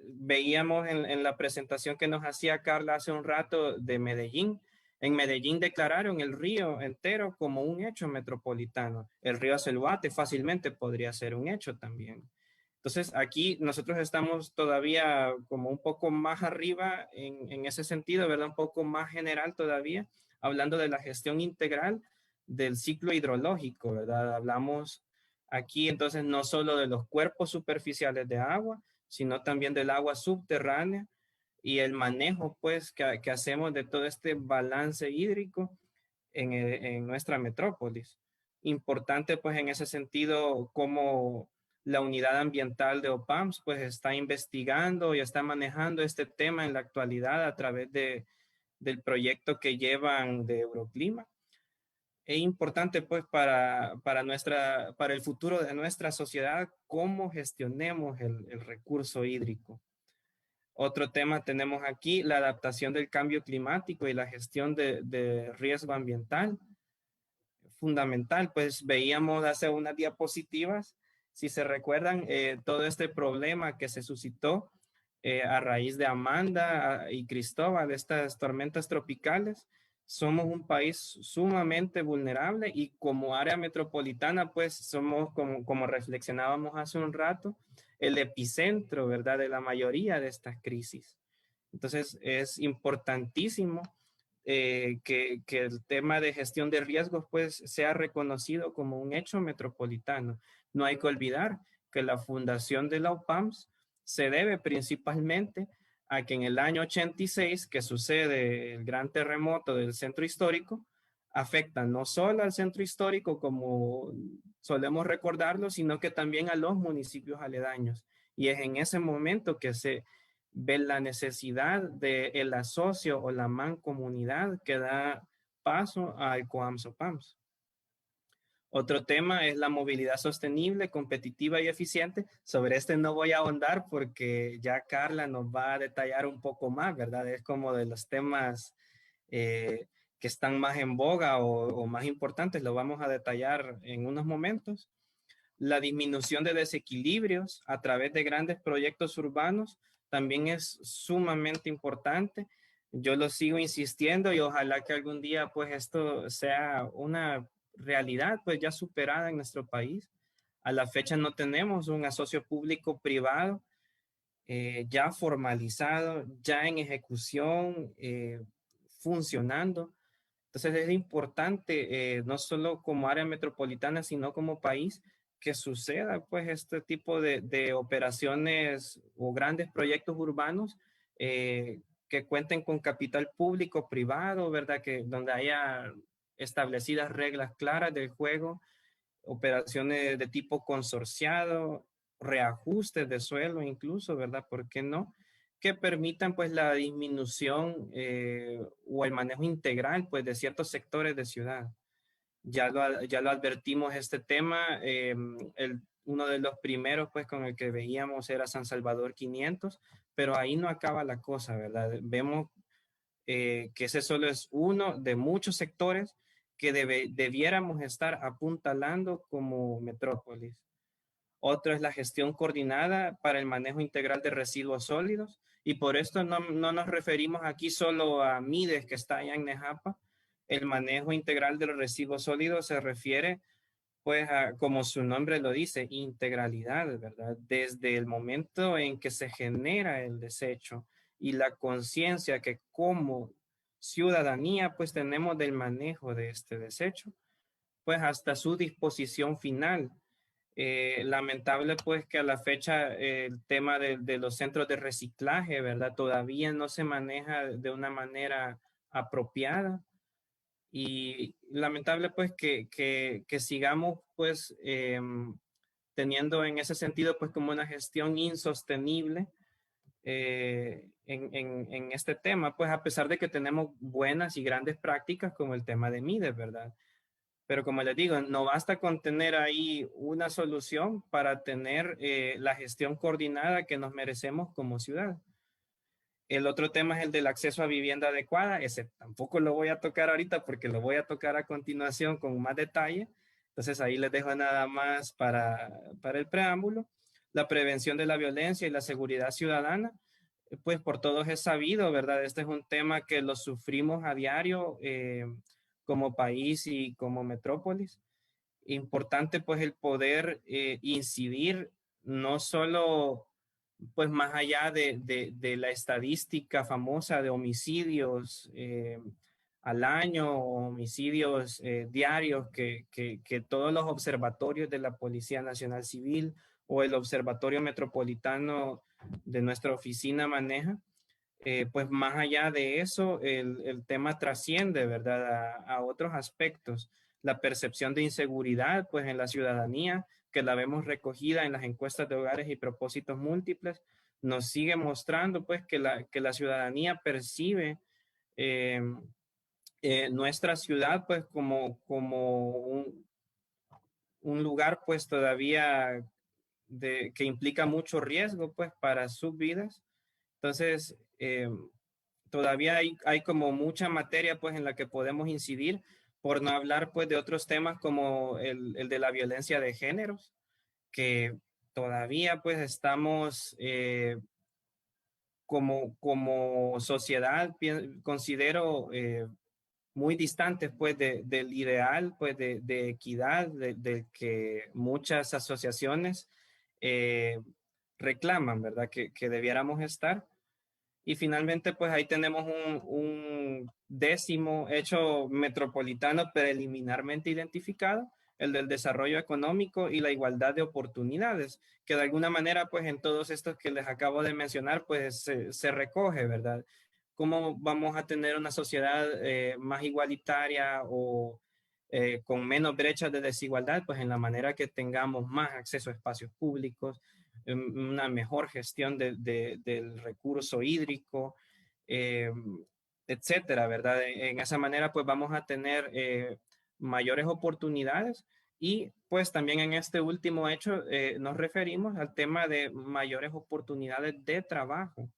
veíamos en la presentación que nos hacía Carla hace un rato de Medellín, En Medellín declararon el río entero como un hecho metropolitano. El río Acelguate fácilmente podría ser un hecho también. Entonces, aquí nosotros estamos todavía como un poco más arriba en ese sentido, ¿verdad? Un poco más general todavía, hablando de la gestión integral del ciclo hidrológico, ¿verdad? Hablamos aquí entonces no solo de los cuerpos superficiales de agua, sino también del agua subterránea y el manejo, pues, que hacemos de todo este balance hídrico en nuestra metrópolis. Importante, pues, en ese sentido, como la unidad ambiental de OPAMS pues está investigando y está manejando este tema en la actualidad a través del proyecto que llevan de Euroclima. Es importante pues para el futuro de nuestra sociedad cómo gestionemos el recurso hídrico. Otro tema tenemos aquí, la adaptación del cambio climático y la gestión de riesgo ambiental. Fundamental, pues veíamos hace unas diapositivas, si se recuerdan, todo este problema que se suscitó a raíz de Amanda y Cristóbal, estas tormentas tropicales. Somos un país sumamente vulnerable y como área metropolitana, pues somos, como reflexionábamos hace un rato, el epicentro, ¿verdad?, de la mayoría de estas crisis. Entonces, es importantísimo que el tema de gestión de riesgos pues sea reconocido como un hecho metropolitano. No hay que olvidar que la fundación de la OPAMS se debe principalmente a que en el año 86, que sucede el gran terremoto del centro histórico, afecta no solo al centro histórico como solemos recordarlo, sino que también a los municipios aledaños. Y es en ese momento que se ve la necesidad del asocio o la mancomunidad que da paso al COAMS-OPAMS. Otro tema es la movilidad sostenible, competitiva y eficiente. Sobre este no voy a ahondar porque ya Carla nos va a detallar un poco más, ¿verdad? Es como de los temas que están más en boga o más importantes, lo vamos a detallar en unos momentos. La disminución de desequilibrios a través de grandes proyectos urbanos también es sumamente importante. Yo lo sigo insistiendo y ojalá que algún día pues esto sea una realidad pues ya superada en nuestro país. A la fecha no tenemos un asocio público-privado ya formalizado, ya en ejecución, funcionando. Entonces es importante, no solo como área metropolitana, sino como país, que suceda pues este tipo de operaciones o grandes proyectos urbanos que cuenten con capital público, privado, ¿verdad? Que donde haya establecidas reglas claras del juego, operaciones de tipo consorciado, reajustes de suelo incluso, ¿verdad? ¿Por qué no? Que permitan pues la disminución o el manejo integral pues de ciertos sectores de ciudad. Ya lo advertimos este tema, uno de los primeros pues con el que veíamos era San Salvador 500, pero ahí no acaba la cosa, ¿verdad? Vemos que ese solo es uno de muchos sectores que debiéramos estar apuntalando como metrópolis. Otro es la gestión coordinada para el manejo integral de residuos sólidos. Y por esto no nos referimos aquí solo a MIDES, que está allá en Nejapa. El manejo integral de los residuos sólidos se refiere, pues, como su nombre lo dice, integralidad, ¿verdad? Desde el momento en que se genera el desecho y la conciencia que como ciudadanía, pues, tenemos del manejo de este desecho, pues, hasta su disposición final. Lamentable pues que a la fecha el tema de los centros de reciclaje, ¿verdad? Todavía no se maneja de una manera apropiada y lamentable pues que sigamos pues teniendo en ese sentido pues como una gestión insostenible en este tema, pues a pesar de que tenemos buenas y grandes prácticas como el tema de MIDES, ¿verdad? Pero como les digo, no basta con tener ahí una solución para tener la gestión coordinada que nos merecemos como ciudad. El otro tema es el del acceso a vivienda adecuada. Ese tampoco lo voy a tocar ahorita porque lo voy a tocar a continuación con más detalle. Entonces ahí les dejo nada más para el preámbulo. La prevención de la violencia y la seguridad ciudadana. pues por todos es sabido, ¿verdad? Este es un tema que lo sufrimos a diario como país y como metrópolis. Importante pues el poder incidir no solo pues más allá de la estadística famosa de homicidios al año, homicidios diarios que todos los observatorios de la Policía Nacional Civil o el Observatorio Metropolitano de nuestra oficina maneja. Pues más allá de eso, el tema trasciende, ¿verdad? A otros aspectos. La percepción de inseguridad, pues en la ciudadanía, que la vemos recogida en las encuestas de hogares y propósitos múltiples, nos sigue mostrando, pues, que la ciudadanía percibe eh, nuestra ciudad, pues, como un lugar, pues, todavía que implica mucho riesgo, pues, para sus vidas. Entonces, todavía hay como mucha materia pues en la que podemos incidir, por no hablar pues de otros temas como el de la violencia de géneros, que todavía pues estamos como sociedad, considero muy distantes pues del ideal pues de equidad de que muchas asociaciones eh, reclaman, ¿verdad? Que debiéramos estar. Y finalmente, pues ahí tenemos un décimo hecho metropolitano preliminarmente identificado, el del desarrollo económico y la igualdad de oportunidades, que de alguna manera, pues en todos estos que les acabo de mencionar, pues se recoge, ¿verdad? ¿Cómo vamos a tener una sociedad más igualitaria o con menos brechas de desigualdad? Pues en la manera que tengamos más acceso a espacios públicos, una mejor gestión del recurso hídrico, eh, etcétera, ¿verdad? En esa manera, pues vamos a tener mayores oportunidades y pues también en este último hecho nos referimos al tema de mayores oportunidades de trabajo,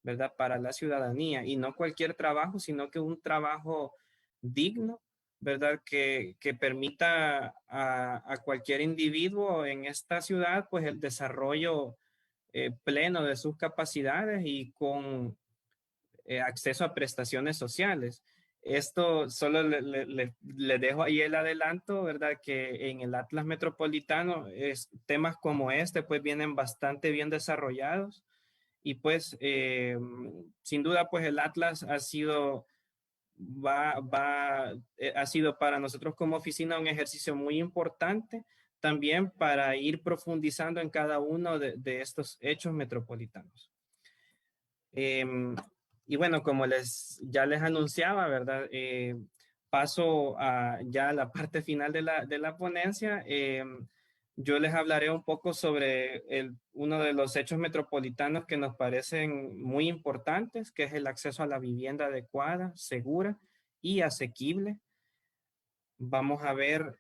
¿verdad? Para la ciudadanía y no cualquier trabajo, sino que un trabajo digno, ¿verdad? Que permita a cualquier individuo en esta ciudad, pues el desarrollo pleno de sus capacidades y con acceso a prestaciones sociales. Esto solo le dejo ahí el adelanto, ¿verdad? Que en el Atlas Metropolitano temas como este pues vienen bastante bien desarrollados y pues sin duda pues el Atlas ha sido ha sido para nosotros como oficina un ejercicio muy importante también para ir profundizando en cada uno de estos hechos metropolitanos. Y bueno, como ya les anunciaba, ¿verdad? Paso ya a la parte final de la ponencia. Yo les hablaré un poco sobre uno de los hechos metropolitanos que nos parecen muy importantes, que es el acceso a la vivienda adecuada, segura y asequible. Vamos a ver,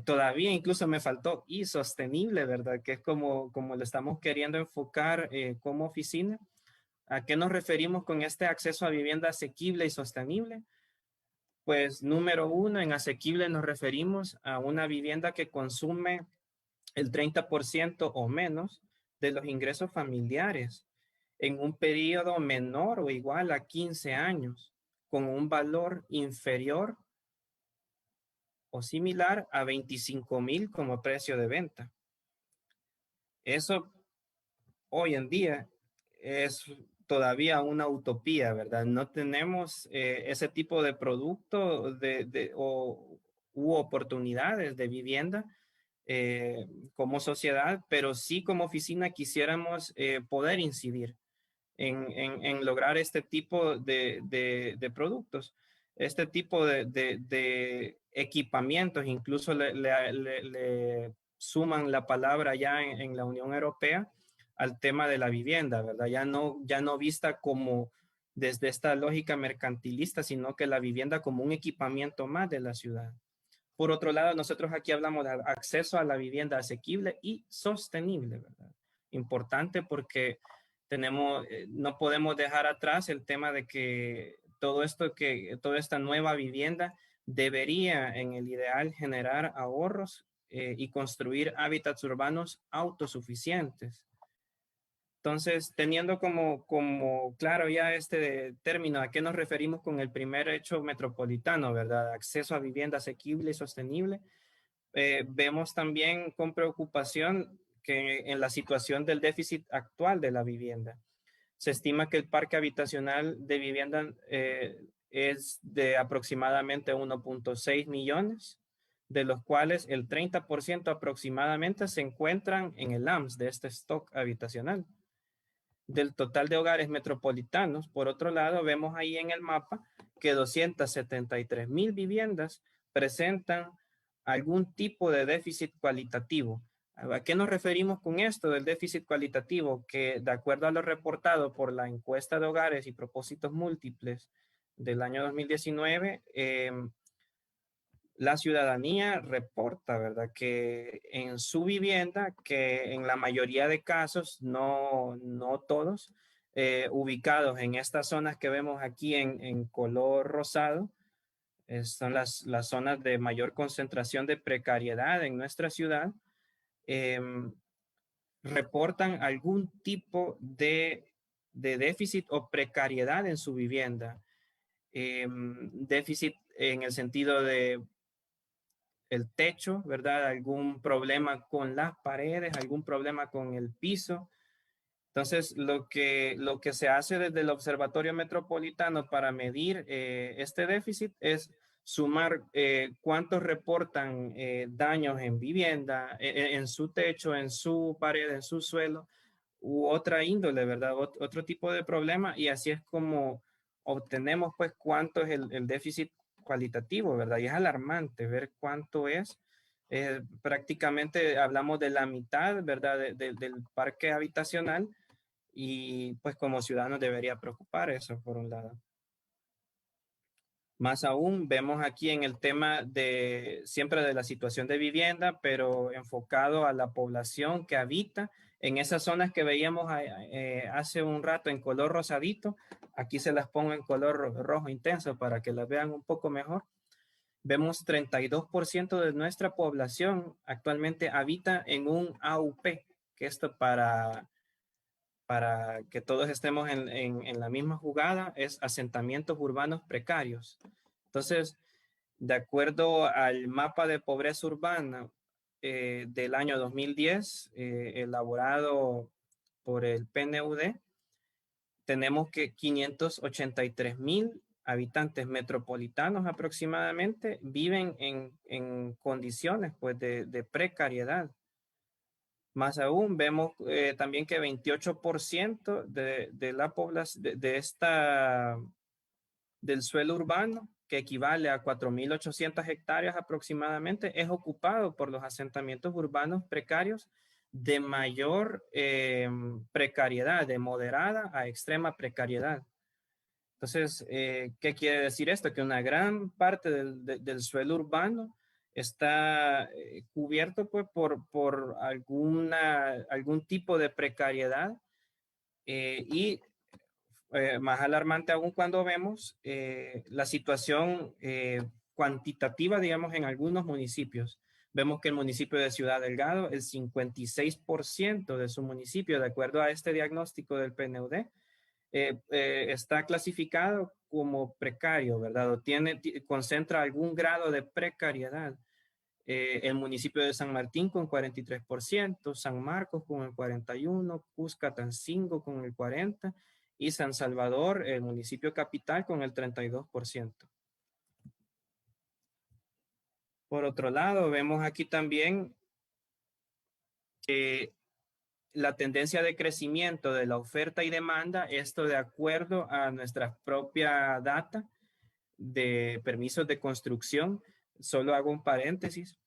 todavía incluso me faltó y sostenible, ¿verdad? Que es como lo estamos queriendo enfocar como oficina. ¿A qué nos referimos con este acceso a vivienda asequible y sostenible? Pues número uno, en asequible nos referimos a una vivienda que consume el 30% o menos de los ingresos familiares en un periodo menor o igual a 15 años, con un valor inferior o similar a 25,000 como precio de venta. Eso hoy en día es todavía una utopía, ¿verdad? No tenemos ese tipo de producto u oportunidades de vivienda como sociedad, pero sí como oficina quisiéramos poder incidir en lograr este tipo de productos, este tipo de equipamientos, incluso le suman la palabra ya en la Unión Europea al tema de la vivienda, ¿verdad? Ya no vista como desde esta lógica mercantilista, sino que la vivienda como un equipamiento más de la ciudad. Por otro lado, nosotros aquí hablamos de acceso a la vivienda asequible y sostenible, ¿verdad? Importante porque no podemos dejar atrás el tema de que toda esta nueva vivienda debería en el ideal generar ahorros y construir hábitats urbanos autosuficientes. Entonces, teniendo como claro ya este término, ¿a qué nos referimos con el primer hecho metropolitano, verdad? Acceso a vivienda asequible y sostenible. Vemos también con preocupación que en la situación del déficit actual de la vivienda, se estima que el parque habitacional de vivienda es de aproximadamente 1.6 millones, de los cuales el 30% aproximadamente se encuentran en el AMS de este stock habitacional. Del total de hogares metropolitanos, por otro lado, vemos ahí en el mapa que 273,000 viviendas presentan algún tipo de déficit cualitativo. ¿A qué nos referimos con esto del déficit cualitativo? Que de acuerdo a lo reportado por la encuesta de hogares y propósitos múltiples del año 2019, la ciudadanía reporta, ¿verdad? Que en su vivienda, que en la mayoría de casos, no todos, ubicados en estas zonas que vemos aquí en color rosado, son las zonas de mayor concentración de precariedad en nuestra ciudad, em, reportan algún tipo de déficit o precariedad en su vivienda. Déficit en el sentido de el techo, ¿verdad? Algún problema con las paredes, algún problema con el piso. Entonces, lo que se hace desde el Observatorio Metropolitano para medir este déficit es sumar cuántos reportan daños en vivienda, en su techo, en su pared, en su suelo, u otra índole, ¿verdad? Otro tipo de problema, y así es como obtenemos pues cuánto es el déficit cualitativo, ¿verdad? Y es alarmante ver cuánto es. Prácticamente hablamos de la mitad, ¿verdad? Del parque habitacional, y pues como ciudadanos debería preocupar eso por un lado. Más aún, vemos aquí en el tema de siempre de la situación de vivienda, pero enfocado a la población que habita en esas zonas que veíamos hace un rato en color rosadito. Aquí se las pongo en color rojo intenso para que las vean un poco mejor. Vemos 32% de nuestra población actualmente habita en un AUP, que esto para que todos estemos en la misma jugada, es asentamientos urbanos precarios. Entonces, de acuerdo al mapa de pobreza urbana del año 2010, elaborado por el PNUD, tenemos que 583,000 habitantes metropolitanos aproximadamente viven en condiciones pues, de precariedad. Más aún, vemos también que 28% de la población del suelo urbano, que equivale a 4.800 hectáreas aproximadamente, es ocupado por los asentamientos urbanos precarios de mayor precariedad, de moderada a extrema precariedad. Entonces, ¿qué quiere decir esto? Que una gran parte del suelo urbano está cubierto pues, por algún tipo de precariedad y más alarmante aún cuando vemos la situación cuantitativa, digamos, en algunos municipios. Vemos que el municipio de Ciudad Delgado, el 56% de su municipio, de acuerdo a este diagnóstico del PNUD, está clasificado como precario, ¿verdad? O concentra algún grado de precariedad. El municipio de San Martín con 43%, San Marcos con el 41%, Cuscatancingo con el 40% y San Salvador, el municipio capital, con el 32%. Por otro lado, vemos aquí también que la tendencia de crecimiento de la oferta y demanda, esto de acuerdo a nuestra propia data de permisos de construcción. Solo hago un paréntesis.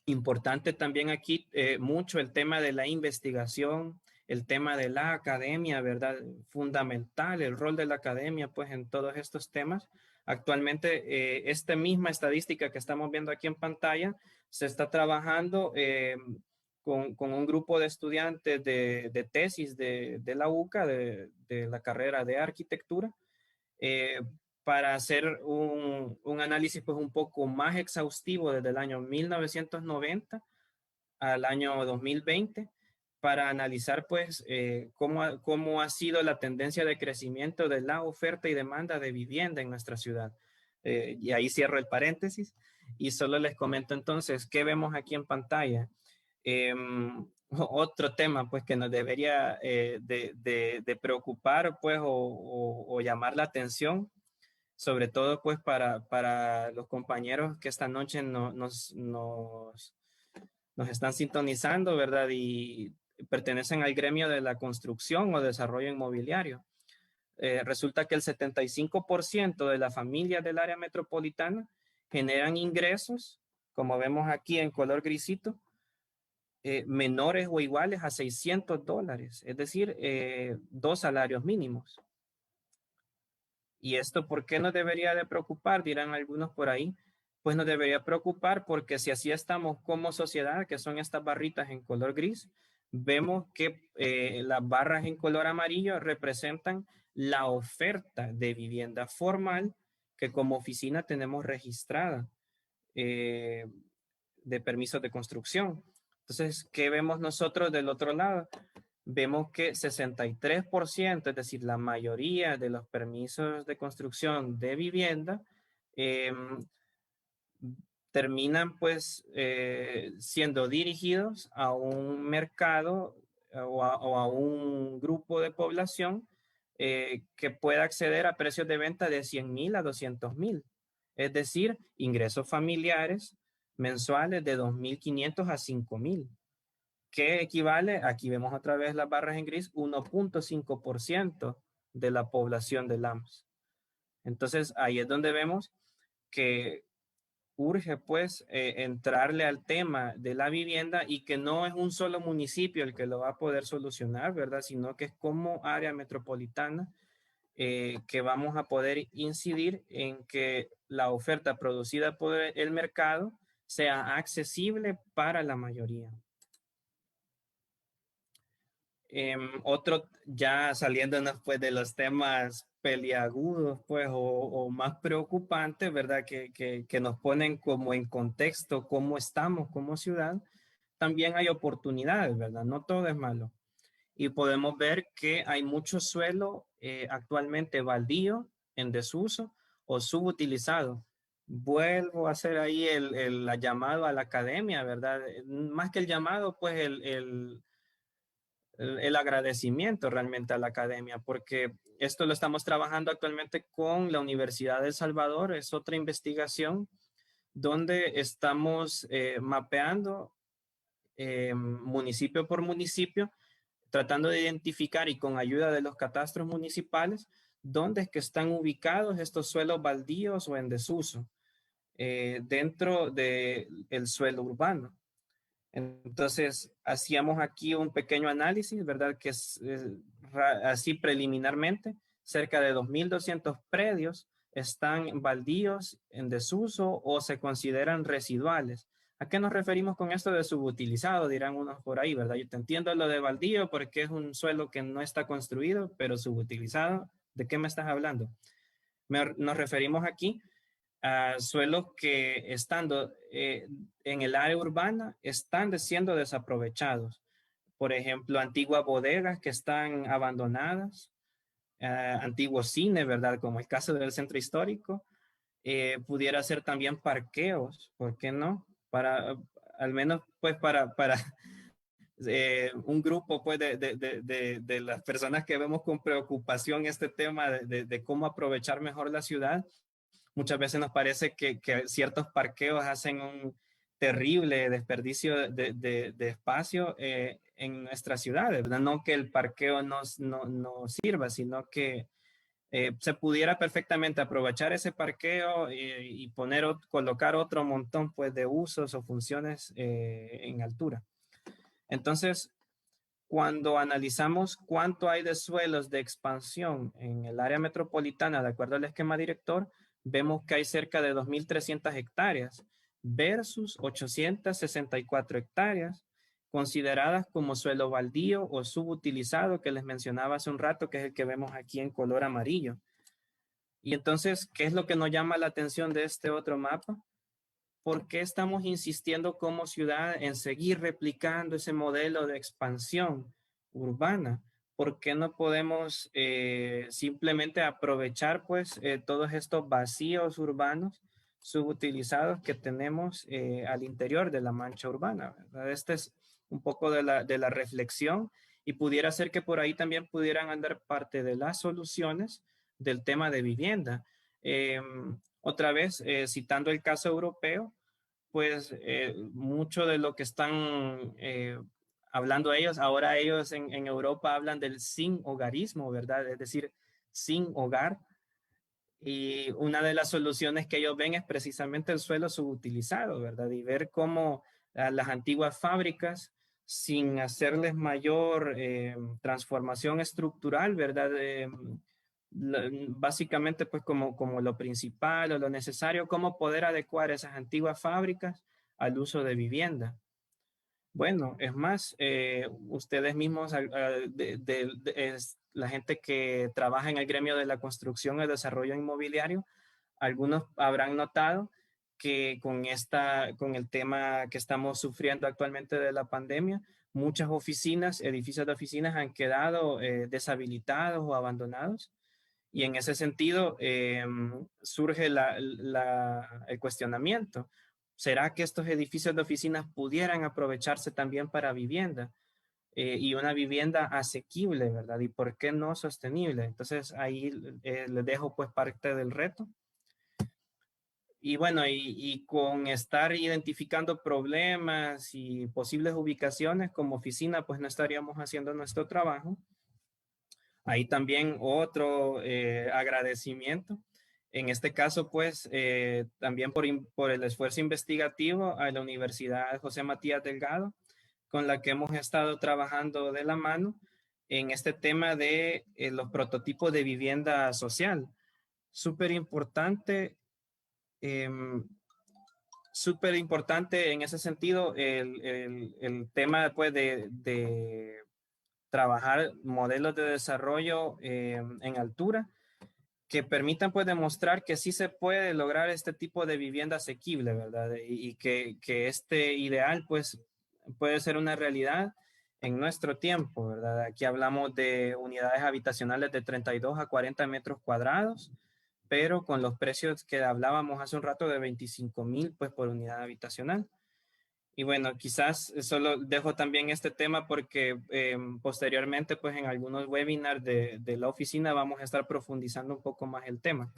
Importante también aquí mucho el tema de la investigación, el tema de la academia, ¿verdad? Fundamental el rol de la academia, pues, en todos estos temas. Actualmente, esta misma estadística que estamos viendo aquí en pantalla se está trabajando con un grupo de estudiantes de tesis de la UCA, de la carrera de arquitectura, para hacer un análisis pues un poco más exhaustivo desde el año 1990 al año 2020 para analizar pues cómo ha sido la tendencia de crecimiento de la oferta y demanda de vivienda en nuestra ciudad. Y ahí cierro el paréntesis y solo les comento entonces qué vemos aquí en pantalla. Otro tema pues que nos debería de preocupar pues o llamar la atención, sobre todo pues para los compañeros que esta noche nos están sintonizando, ¿verdad? Y pertenecen al gremio de la construcción o desarrollo inmobiliario. Resulta que el 75% de las familias del área metropolitana generan ingresos, como vemos aquí en color grisito, menores o iguales a $600, es decir, 2 salarios mínimos. ¿Y esto por qué nos debería de preocupar? Dirán algunos por ahí. Pues nos debería preocupar porque si así estamos como sociedad, que son estas barritas en color gris, vemos que las barras en color amarillo representan la oferta de vivienda formal que como oficina tenemos registrada de permisos de construcción. Entonces, ¿qué vemos nosotros del otro lado? Vemos que 63%, es decir, la mayoría de los permisos de construcción de vivienda, terminan pues siendo dirigidos a un mercado o a un grupo de población que pueda acceder a precios de venta de 100,000 a 200,000. Es decir, ingresos familiares mensuales de 2,500 a 5,000. Que equivale, aquí vemos otra vez las barras en gris, 1.5% de la población de LAMS. Entonces, ahí es donde vemos que urge pues entrarle al tema de la vivienda y que no es un solo municipio el que lo va a poder solucionar, ¿verdad? Sino que es como área metropolitana que vamos a poder incidir en que la oferta producida por el mercado sea accesible para la mayoría. Otro, ya saliéndonos pues de los temas peliagudos pues o más preocupantes, ¿verdad? Que nos ponen como en contexto cómo estamos como ciudad, también hay oportunidades, ¿verdad? No todo es malo. Y podemos ver que hay mucho suelo actualmente baldío, en desuso o subutilizado. Vuelvo a hacer ahí el llamado a la academia, ¿verdad? Más que el llamado, pues el agradecimiento realmente a la academia, porque esto lo estamos trabajando actualmente con la Universidad de El Salvador. Es otra investigación donde estamos mapeando municipio por municipio, tratando de identificar y con ayuda de los catastros municipales, dónde es que están ubicados estos suelos baldíos o en desuso dentro del suelo urbano. Entonces, hacíamos aquí un pequeño análisis, ¿verdad? Que es así preliminarmente, cerca de 2,200 predios están baldíos, en desuso o se consideran residuales. ¿A qué nos referimos con esto de subutilizado? Dirán unos por ahí, ¿verdad? Yo te entiendo lo de baldío porque es un suelo que no está construido, pero subutilizado, ¿de qué me estás hablando? Nos referimos aquí a suelos que estando en el área urbana están siendo desaprovechados. Por ejemplo, antiguas bodegas que están abandonadas, antiguos cines, ¿verdad? Como el caso del centro histórico. Pudiera ser también parqueos, ¿por qué no? Para, al menos pues para un grupo pues de las personas que vemos con preocupación este tema de cómo aprovechar mejor la ciudad. Muchas veces nos parece que ciertos parqueos hacen un terrible desperdicio de espacio en nuestras ciudades, ¿verdad? No que el parqueo no sirva, sino que se pudiera perfectamente aprovechar ese parqueo y colocar otro montón pues, de usos o funciones en altura. Entonces, cuando analizamos cuánto hay de suelos de expansión en el área metropolitana, de acuerdo al esquema director, vemos que hay cerca de 2,300 hectáreas versus 864 hectáreas consideradas como suelo baldío o subutilizado, que les mencionaba hace un rato, que es el que vemos aquí en color amarillo. Y entonces, ¿qué es lo que nos llama la atención de este otro mapa? ¿por qué estamos insistiendo como ciudad en seguir replicando ese modelo de expansión urbana? ¿Por qué no podemos simplemente aprovechar pues todos estos vacíos urbanos subutilizados que tenemos al interior de la mancha urbana, ¿verdad? Este es un poco de la reflexión y pudiera ser que por ahí también pudieran andar parte de las soluciones del tema de vivienda. Otra vez, citando el caso europeo, pues mucho de lo que están hablando ellos, ahora ellos en Europa hablan del sin hogarismo, ¿verdad? Es decir, sin hogar. Y una de las soluciones que ellos ven es precisamente el suelo subutilizado, ¿verdad? Y ver cómo las antiguas fábricas, sin hacerles mayor transformación estructural, ¿verdad? Básicamente, pues como lo principal o lo necesario, cómo poder adecuar esas antiguas fábricas al uso de vivienda. Bueno, es más, ustedes mismos, la gente que trabaja en el gremio de la construcción y desarrollo inmobiliario, algunos habrán notado que con el tema que estamos sufriendo actualmente de la pandemia, muchas oficinas, edificios de oficinas han quedado deshabilitados o abandonados. Y en ese sentido surge el cuestionamiento. ¿Será que estos edificios de oficinas pudieran aprovecharse también para vivienda? Y una vivienda asequible, ¿verdad? ¿Y por qué no sostenible? Entonces ahí les dejo pues parte del reto. Y bueno, y con estar identificando problemas y posibles ubicaciones como oficina, pues no estaríamos haciendo nuestro trabajo. Ahí también otro agradecimiento. En este caso, pues, también por el esfuerzo investigativo a la Universidad José Matías Delgado, con la que hemos estado trabajando de la mano en este tema de los prototipos de vivienda social. Súper importante, súper importante en ese sentido el tema pues, de trabajar modelos de desarrollo en altura que permitan pues demostrar que sí se puede lograr este tipo de vivienda asequible, ¿verdad? Y que este ideal pues puede ser una realidad en nuestro tiempo, ¿verdad? Aquí hablamos de unidades habitacionales de 32 a 40 metros cuadrados, pero con los precios que hablábamos hace un rato de 25,000 pues por unidad habitacional. Y bueno, quizás solo dejo también este tema porque posteriormente, pues en algunos webinars de la oficina vamos a estar profundizando un poco más el tema.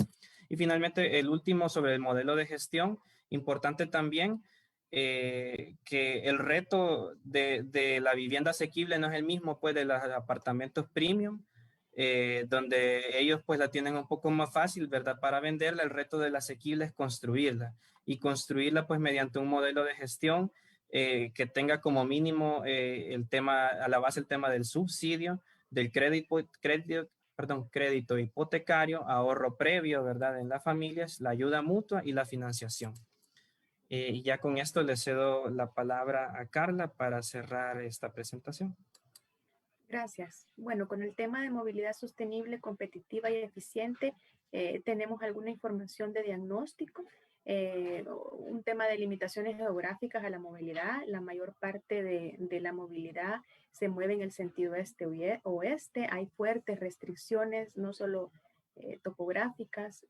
Y finalmente, el último sobre el modelo de gestión, importante también que el reto de la vivienda asequible no es el mismo, pues, de los apartamentos premium, donde ellos pues la tienen un poco más fácil, ¿verdad? Para venderla, el reto de la asequible es construirla y construirla pues mediante un modelo de gestión que tenga como mínimo el tema, a la base el tema del subsidio, del crédito hipotecario, ahorro previo, ¿verdad? En las familias, la ayuda mutua y la financiación. Y ya con esto le cedo la palabra a Carla para cerrar esta presentación. Gracias. Bueno, con el tema de movilidad sostenible, competitiva y eficiente, tenemos alguna información de diagnóstico, un tema de limitaciones geográficas a la movilidad. La mayor parte de la movilidad se mueve en el sentido este-oeste. Hay fuertes restricciones, no solo topográficas,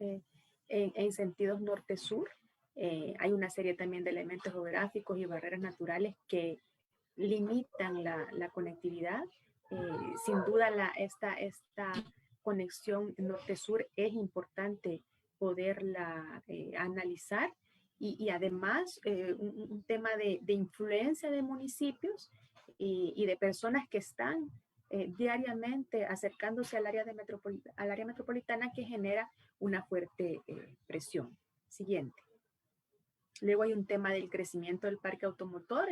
en sentidos norte-sur. Hay una serie también de elementos geográficos y barreras naturales que limitan la conectividad. Sin duda esta conexión norte-sur es importante poderla analizar y además un tema de influencia de municipios y de personas que están diariamente acercándose al área metropolitana que genera una fuerte presión. Siguiente. Luego hay un tema del crecimiento del parque automotor.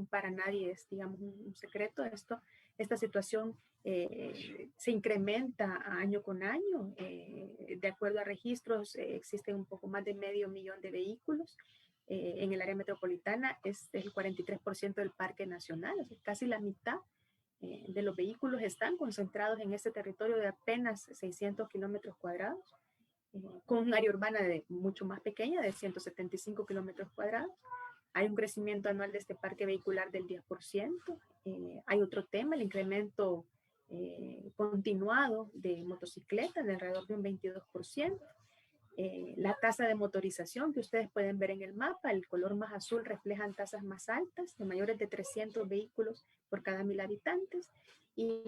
Para nadie es, digamos, un secreto esto. Esta situación se incrementa año con año. De acuerdo a registros, existen un poco más de 500,000 de vehículos. En el área metropolitana es el 43% del parque nacional, o sea, casi la mitad de los vehículos están concentrados en este territorio de apenas 600 kilómetros cuadrados. con un área urbana de mucho más pequeña, de 175 kilómetros cuadrados. Hay un crecimiento anual de este parque vehicular del 10%. Hay otro tema, el incremento continuado de motocicletas de alrededor de un 22%. La tasa de motorización que ustedes pueden ver en el mapa, el color más azul reflejan tasas más altas, de mayores de 300 vehículos por cada 1000 habitantes. Y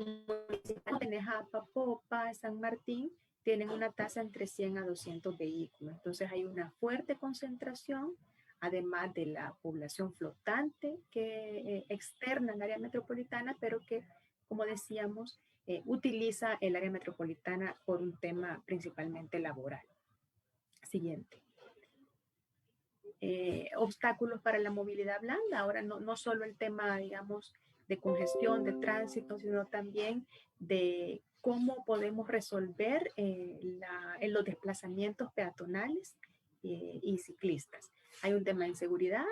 Nejapa, Popa, San Martín tienen una tasa entre 100 a 200 vehículos. Entonces hay una fuerte concentración, además de la población flotante que externa al área metropolitana, pero que, como decíamos, utiliza el área metropolitana por un tema principalmente laboral. Siguiente. Obstáculos para la movilidad blanda. Ahora no solo el tema, digamos, de congestión, de tránsito, sino también de cómo podemos resolver los desplazamientos peatonales y ciclistas. Hay un tema de inseguridad,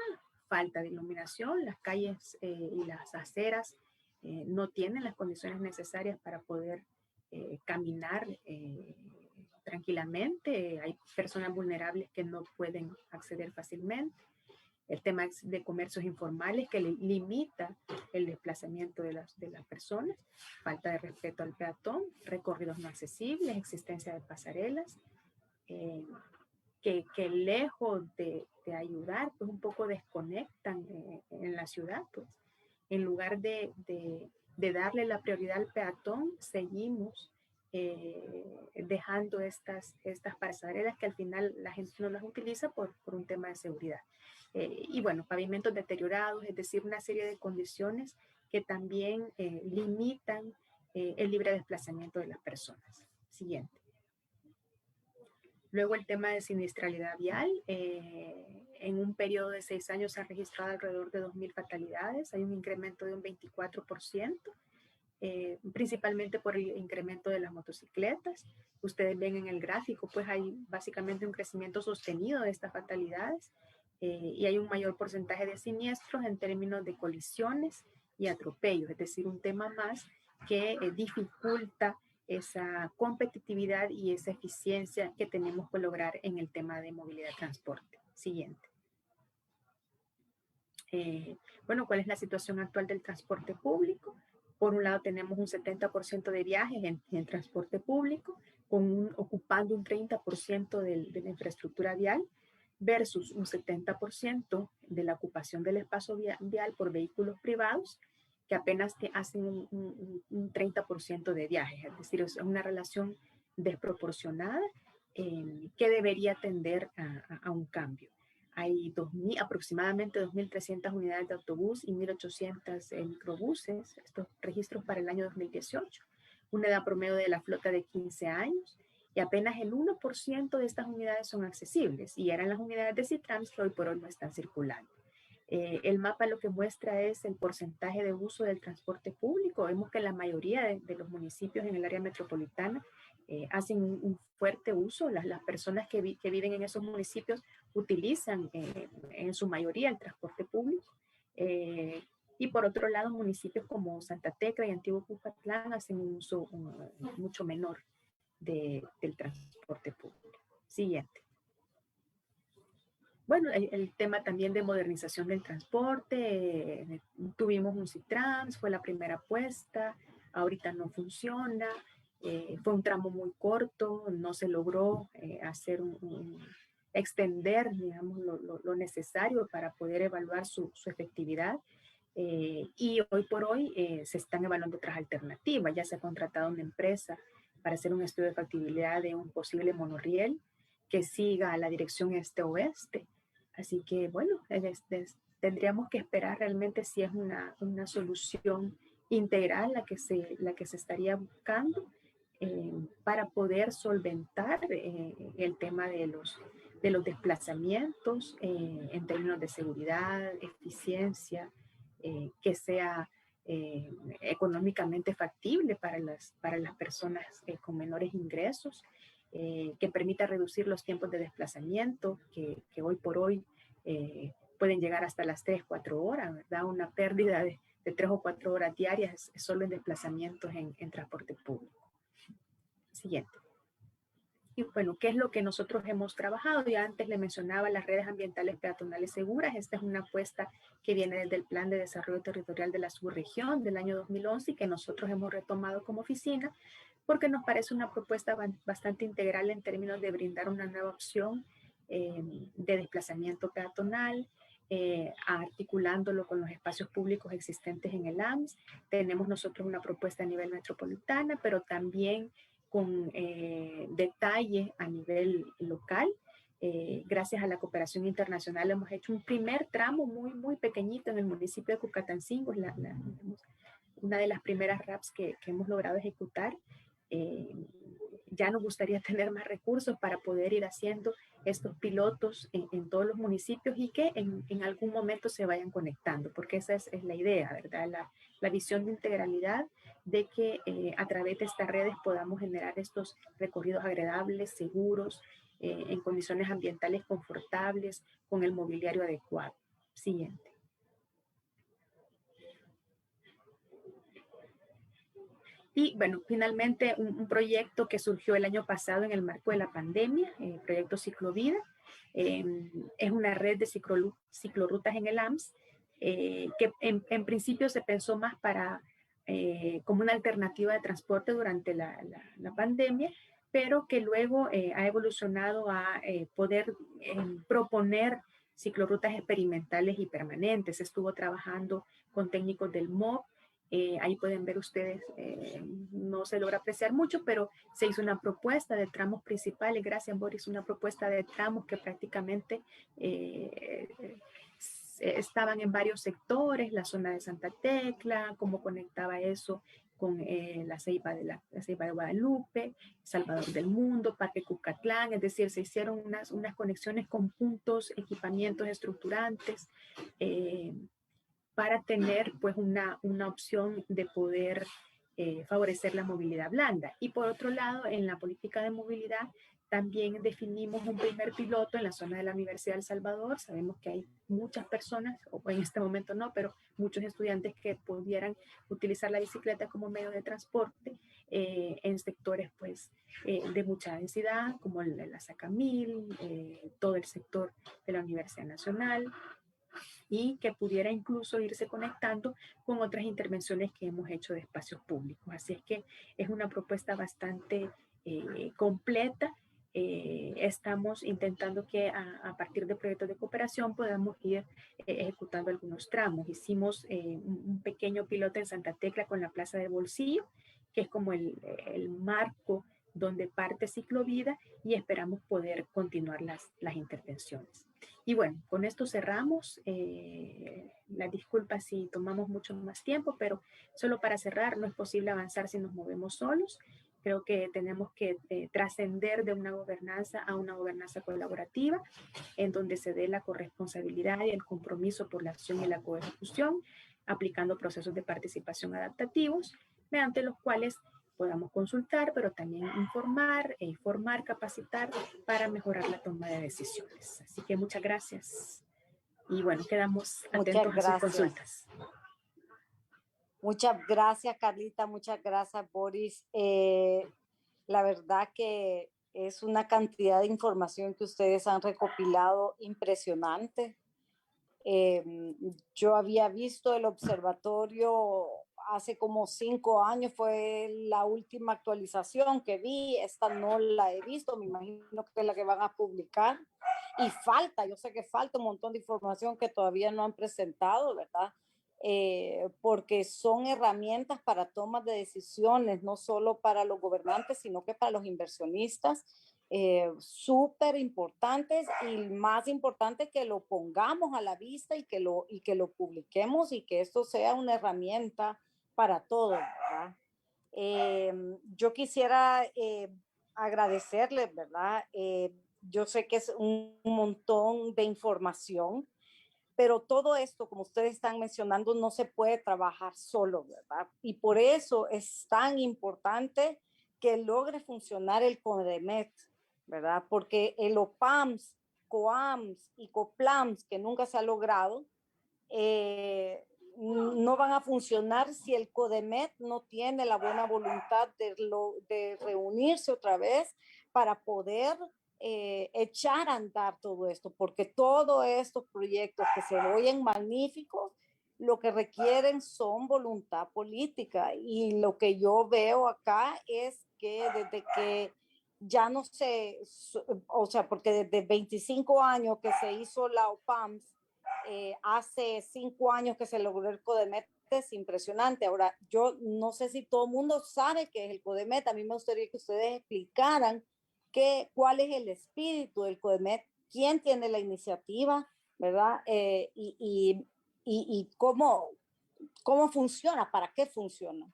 falta de iluminación, las calles y las aceras no tienen las condiciones necesarias para poder caminar tranquilamente. Hay personas vulnerables que no pueden acceder fácilmente. El tema de comercios informales que limita el desplazamiento de las personas, falta de respeto al peatón, recorridos no accesibles, existencia de pasarelas, que lejos de ayudar, pues un poco desconectan en la ciudad, pues. En lugar de darle la prioridad al peatón, seguimos dejando estas pasarelas que al final la gente no las utiliza por un tema de seguridad. Y bueno, pavimentos deteriorados, es decir, una serie de condiciones que también limitan el libre desplazamiento de las personas. Siguiente. Luego el tema de siniestralidad vial. En un periodo de 6 años se han registrado alrededor de 2.000 fatalidades. Hay un incremento de un 24%. Principalmente por el incremento de las motocicletas. Ustedes ven en el gráfico, pues hay básicamente un crecimiento sostenido de estas fatalidades y hay un mayor porcentaje de siniestros en términos de colisiones y atropellos, es decir, un tema más que dificulta esa competitividad y esa eficiencia que tenemos que lograr en el tema de movilidad y transporte. Siguiente. Bueno, ¿cuál es la situación actual del transporte público? Por un lado tenemos un 70% de viajes en transporte público, ocupando un 30% de la infraestructura vial, versus un 70% de la ocupación del espacio vial por vehículos privados, que apenas hacen un 30% de viajes. Es decir, es una relación desproporcionada que debería tender a un cambio. Hay aproximadamente 2.300 unidades de autobús y 1.800 microbuses, estos registros para el año 2018, una edad promedio de la flota de 15 años y apenas el 1% de estas unidades son accesibles y eran las unidades de Citrans que hoy por hoy no están circulando. El mapa lo que muestra es el porcentaje de uso del transporte público. Vemos que la mayoría de los municipios en el área metropolitana hacen un fuerte uso. Las personas que viven en esos municipios utilizan en su mayoría el transporte público. Y por otro lado, municipios como Santa Tecla y Antiguo Cuscatlán hacen un uso mucho menor del transporte público. Siguiente. Bueno, el tema también de modernización del transporte, tuvimos un Citrans, fue la primera apuesta, ahorita no funciona, fue un tramo muy corto, no se logró hacer extender, digamos, lo necesario para poder evaluar su efectividad. Y hoy por hoy se están evaluando otras alternativas. Ya se ha contratado una empresa para hacer un estudio de factibilidad de un posible monorriel que siga a la dirección este-oeste. Así que, bueno, tendríamos que esperar realmente si es una solución integral la que se estaría buscando para poder solventar el tema de los desplazamientos en términos de seguridad, eficiencia, que sea económicamente factible para las personas con menores ingresos, que permita reducir los tiempos de desplazamiento, que hoy por hoy pueden llegar hasta las 3-4 horas, ¿verdad? Una pérdida de 3 o 4 horas diarias solo en desplazamientos en transporte público. Siguiente. Y bueno, ¿qué es lo que nosotros hemos trabajado? Ya antes le mencionaba las redes ambientales peatonales seguras. Esta es una apuesta que viene desde el Plan de Desarrollo Territorial de la Subregión del año 2011 y que nosotros hemos retomado como oficina porque nos parece una propuesta bastante integral en términos de brindar una nueva opción de desplazamiento peatonal, articulándolo con los espacios públicos existentes en el AMS. Tenemos nosotros una propuesta a nivel metropolitana, pero también con detalle a nivel local. Gracias a la cooperación internacional hemos hecho un primer tramo muy pequeñito en el municipio de Cucatancingo, una de las primeras RAPs que hemos logrado ejecutar. Ya nos gustaría tener más recursos para poder ir haciendo estos pilotos en todos los municipios y que en algún momento se vayan conectando, porque esa es la idea, ¿verdad? La visión de integralidad de que a través de estas redes podamos generar estos recorridos agradables, seguros, en condiciones ambientales confortables, con el mobiliario adecuado. Siguiente. Y bueno, finalmente un proyecto que surgió el año pasado en el marco de la pandemia, el proyecto Ciclovida. Es una red de ciclorrutas en el AMS, que en principio se pensó más para como una alternativa de transporte durante la pandemia, pero que luego ha evolucionado a poder proponer ciclorrutas experimentales y permanentes. Estuvo trabajando con técnicos del MOB. Ahí pueden ver ustedes, no se logra apreciar mucho, pero se hizo una propuesta de tramos principales. Gracias, Boris, una propuesta de tramos que prácticamente estaban en varios sectores, la zona de Santa Tecla, cómo conectaba eso con la Ceiba de Guadalupe, Salvador del Mundo, Parque Cuscatlán. Es decir, se hicieron unas conexiones con puntos, equipamientos estructurantes, para tener pues una opción de poder favorecer la movilidad blanda. Y por otro lado, en la política de movilidad también definimos un primer piloto en la zona de la Universidad de El Salvador. Sabemos que hay muchas personas, o en este momento no, pero muchos estudiantes que pudieran utilizar la bicicleta como medio de transporte en sectores pues de mucha densidad, como la Sacamil, todo el sector de la Universidad Nacional, y que pudiera incluso irse conectando con otras intervenciones que hemos hecho de espacios públicos. Así es que es una propuesta bastante completa. Estamos intentando que a partir de proyectos de cooperación podamos ir ejecutando algunos tramos. Hicimos un pequeño piloto en Santa Tecla con la Plaza del Bolsillo, que es como el marco donde parte Ciclovida, y esperamos poder continuar las intervenciones. Y bueno, con esto cerramos. La disculpa si tomamos mucho más tiempo, pero solo para cerrar, no es posible avanzar si nos movemos solos. Creo que tenemos que trascender de una gobernanza a una gobernanza colaborativa, en donde se dé la corresponsabilidad y el compromiso por la acción y la coejecución, aplicando procesos de participación adaptativos, mediante los cuales podamos consultar, pero también informar, formar, capacitar para mejorar la toma de decisiones. Así que muchas gracias. Y bueno, quedamos atentos a sus consultas. Muchas gracias, Carlita. Muchas gracias, Boris. La verdad que es una cantidad de información que ustedes han recopilado impresionante. Yo había visto el observatorio hace como 5 años, fue la última actualización que vi. Esta no la he visto, me imagino que es la que van a publicar. Y falta, yo sé que falta un montón de información que todavía no han presentado, ¿verdad? Porque son herramientas para tomas de decisiones, no solo para los gobernantes, sino que para los inversionistas. Súper importantes, y más importante que lo pongamos a la vista y que lo publiquemos, y que esto sea una herramienta para todos, ¿verdad? Yo quisiera agradecerles, ¿verdad? Yo sé que es un montón de información, pero todo esto, como ustedes están mencionando, no se puede trabajar solo, ¿verdad? Y por eso es tan importante que logre funcionar el CONDEMET, ¿verdad? Porque el OPAMS, COAMS y COPLAMS, que nunca se ha logrado, no no van a funcionar si el CODEMET no tiene la buena voluntad de reunirse otra vez para poder echar a andar todo esto, porque todos estos proyectos que se oyen magníficos, lo que requieren son voluntad política. Y lo que yo veo acá es que desde que ya no sé, o sea, porque desde 25 años que se hizo la OPAMS, hace 5 años que se logró el CODEMET, es impresionante. Ahora, yo no sé si todo el mundo sabe qué es el CODEMET. A mí me gustaría que ustedes explicaran cuál es el espíritu del CODEMET, quién tiene la iniciativa, ¿verdad? Y cómo funciona, para qué funciona.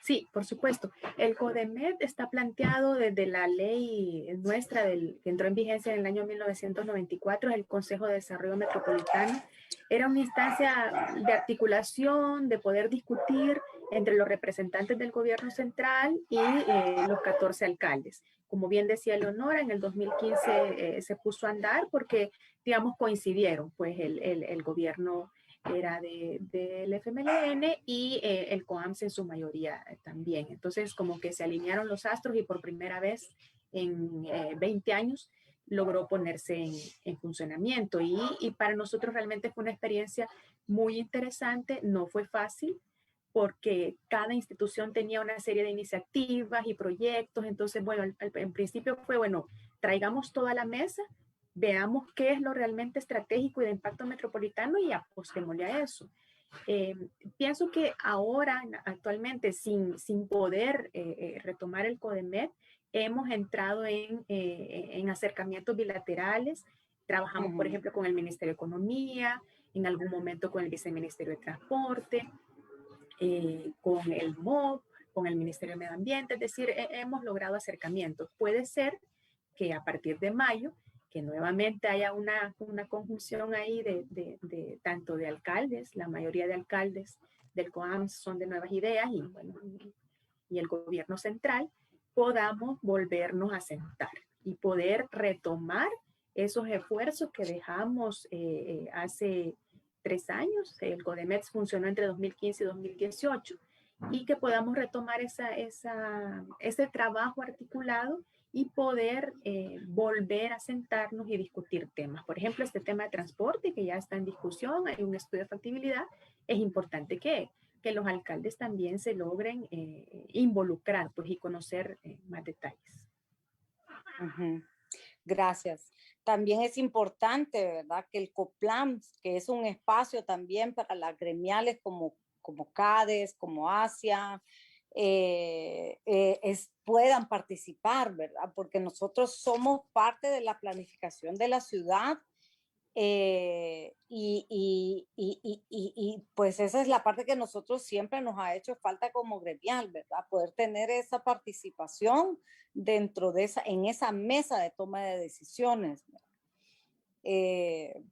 Sí, por supuesto. El CODEMET está planteado desde la ley nuestra que entró en vigencia en el año 1994, el Consejo de Desarrollo Metropolitano. Era una instancia de articulación, de poder discutir entre los representantes del gobierno central y los 14 alcaldes. Como bien decía Leonora, en el 2015 se puso a andar porque, digamos, coincidieron, pues el gobierno era del FMLN y el COAMS en su mayoría también. Entonces, como que se alinearon los astros y por primera vez en 20 años logró ponerse en funcionamiento. Y para nosotros realmente fue una experiencia muy interesante, no fue fácil porque cada institución tenía una serie de iniciativas y proyectos. Entonces, bueno, en principio fue, bueno, traigamos toda la mesa, veamos qué es lo realmente estratégico y de impacto metropolitano y apostémosle a eso. Pienso que ahora, actualmente, sin poder retomar el CODEMET, hemos entrado en acercamientos bilaterales. Trabajamos, por ejemplo, con el Ministerio de Economía, en algún momento con el Viceministerio de Transporte, con el MOB, con el Ministerio de Medio Ambiente, es decir, hemos logrado acercamientos. Puede ser que a partir de mayo, que nuevamente haya una conjunción ahí de tanto de alcaldes, la mayoría de alcaldes del COAMS son de Nuevas Ideas y, bueno, y el gobierno central, podamos volvernos a sentar y poder retomar esos esfuerzos que dejamos hace 3 años. El CODEMET funcionó entre 2015 y 2018 y que podamos retomar ese trabajo articulado y poder volver a sentarnos y discutir temas. Por ejemplo, este tema de transporte que ya está en discusión, hay un estudio de factibilidad, es importante que los alcaldes también se logren involucrar, pues, y conocer más detalles. Gracias. También es importante, ¿verdad?, que el COPLAM, que es un espacio también para las gremiales como CADES, como ASIA, puedan participar, ¿verdad? Porque nosotros somos parte de la planificación de la ciudad y pues esa es la parte que nosotros siempre nos ha hecho falta como gremial, ¿verdad? Poder tener esa participación dentro de en esa mesa de toma de decisiones.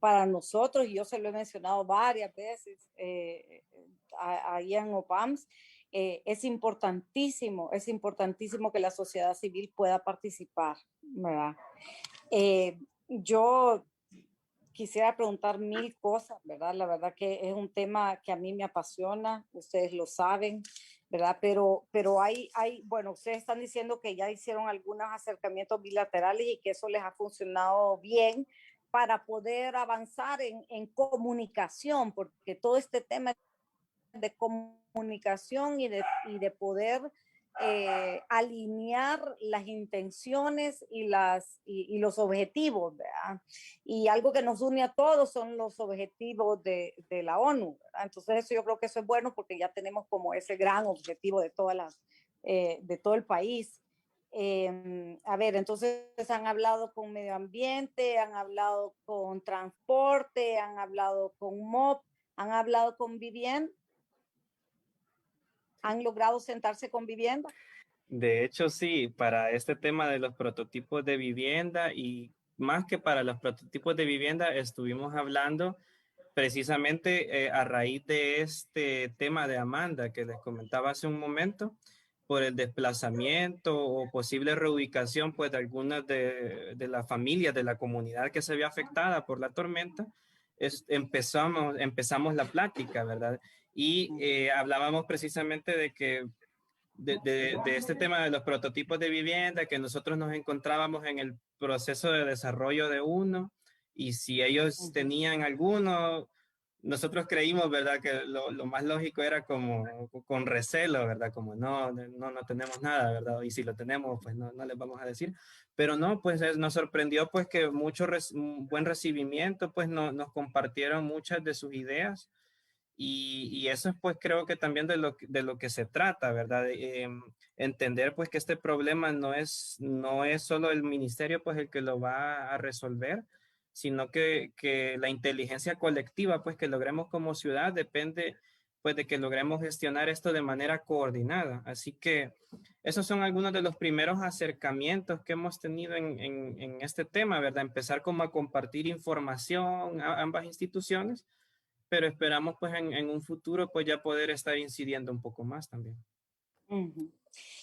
Para nosotros, y yo se lo he mencionado varias veces ahí en OPAMS, es importantísimo que la sociedad civil pueda participar, ¿verdad? Yo quisiera preguntar 1000 cosas, ¿verdad? La verdad que es un tema que a mí me apasiona, ustedes lo saben, ¿verdad? Pero bueno, ustedes están diciendo que ya hicieron algunos acercamientos bilaterales y que eso les ha funcionado bien para poder avanzar en comunicación, porque todo este tema de comunicación y de poder alinear las intenciones y los objetivos, ¿verdad? Y algo que nos une a todos son los objetivos de la ONU, ¿verdad? Entonces eso, yo creo que eso es bueno porque ya tenemos como ese gran objetivo de de todo el país. A ver, entonces han hablado con medio ambiente, han hablado con transporte, han hablado con MOB, han hablado con vivienda. ¿Han logrado sentarse con vivienda? De hecho, sí, para este tema de los prototipos de vivienda y más que para los prototipos de vivienda, estuvimos hablando precisamente a raíz de este tema de Amanda que les comentaba hace un momento, por el desplazamiento o posible reubicación pues de algunas de las familias de la comunidad que se vio afectada por la tormenta. empezamos la plática, ¿verdad? Y hablábamos precisamente de que de este tema de los prototipos de vivienda, que nosotros nos encontrábamos en el proceso de desarrollo de uno, y si ellos tenían alguno, nosotros creímos, ¿verdad? Que lo más lógico era como con recelo, ¿verdad? Como no tenemos nada, ¿verdad? Y si lo tenemos, pues no les vamos a decir. Pero no, pues nos sorprendió pues que buen recibimiento, pues nos compartieron muchas de sus ideas. Y eso es pues creo que también de lo que se trata, ¿verdad? Entender pues que este problema no es solo el ministerio pues el que lo va a resolver, sino que la inteligencia colectiva pues que logremos como ciudad depende pues de que logremos gestionar esto de manera coordinada. Así que esos son algunos de los primeros acercamientos que hemos tenido en este tema, ¿verdad? Empezar como a compartir información a ambas instituciones, pero esperamos pues en un futuro pues ya poder estar incidiendo un poco más también.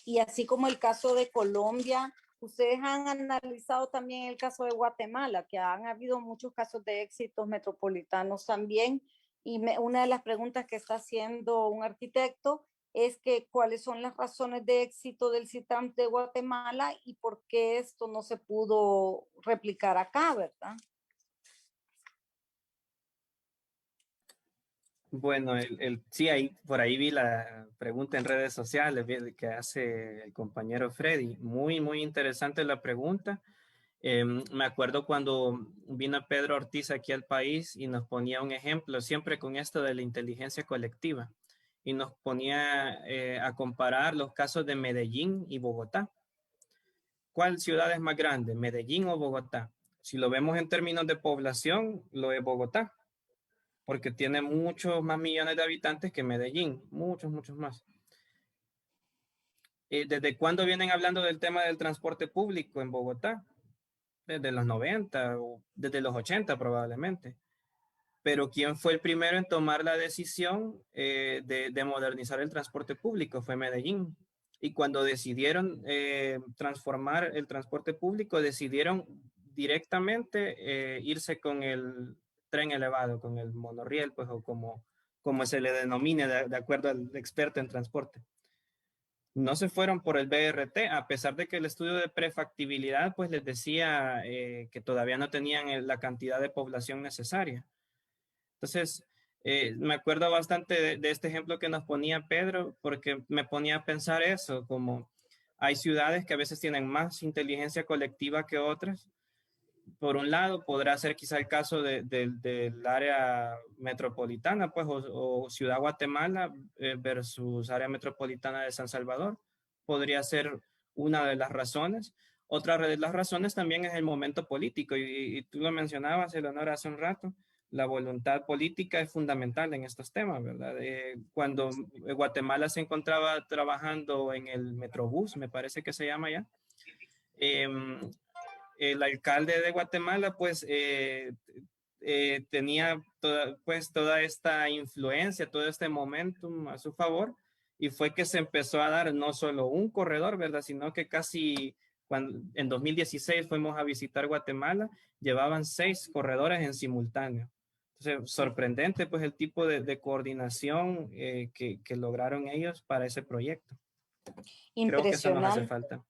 Y así como el caso de Colombia, ustedes han analizado también el caso de Guatemala, que han habido muchos casos de éxitos metropolitanos también. Y una de las preguntas que está haciendo un arquitecto es que cuáles son las razones de éxito del CITAM de Guatemala y por qué esto no se pudo replicar acá, ¿verdad? Bueno, sí, por ahí vi la pregunta en redes sociales que hace el compañero Freddy. Muy, muy interesante la pregunta. Me acuerdo cuando vino Pedro Ortiz aquí al país y nos ponía un ejemplo, siempre con esto de la inteligencia colectiva, y nos ponía a comparar los casos de Medellín y Bogotá. ¿Cuál ciudad es más grande, Medellín o Bogotá? Si lo vemos en términos de población, lo es Bogotá, porque tiene muchos más millones de habitantes que Medellín, muchos, muchos más. ¿Desde cuándo vienen hablando del tema del transporte público en Bogotá? Desde los 90 o desde los 80 probablemente. Pero ¿quién fue el primero en tomar la decisión de modernizar el transporte público? Fue Medellín. Y cuando decidieron transformar el transporte público, decidieron directamente irse con el tren elevado, con el monorriel, pues, o como se le denomine de acuerdo al experto en transporte. No se fueron por el BRT, a pesar de que el estudio de prefactibilidad pues les decía que todavía no tenían la cantidad de población necesaria. Entonces, me acuerdo bastante de este ejemplo que nos ponía Pedro, porque me ponía a pensar eso, como hay ciudades que a veces tienen más inteligencia colectiva que otras. Por un lado, podrá ser quizá el caso del área metropolitana, pues, o Ciudad Guatemala versus área metropolitana de San Salvador. Podría ser una de las razones. Otra de las razones también es el momento político, y tú lo mencionabas, Eleonora, hace un rato. La voluntad política es fundamental en estos temas, ¿verdad? Cuando Guatemala se encontraba trabajando en el Metrobús, me parece que se llama ya, el alcalde de Guatemala pues tenía toda esta influencia, todo este momentum a su favor, y fue que se empezó a dar no solo un corredor, ¿verdad? Sino que casi en 2016 fuimos a visitar Guatemala, llevaban 6 corredores en simultáneo. Entonces, sorprendente pues el tipo de coordinación que lograron ellos para ese proyecto. Creo que eso nos hace falta.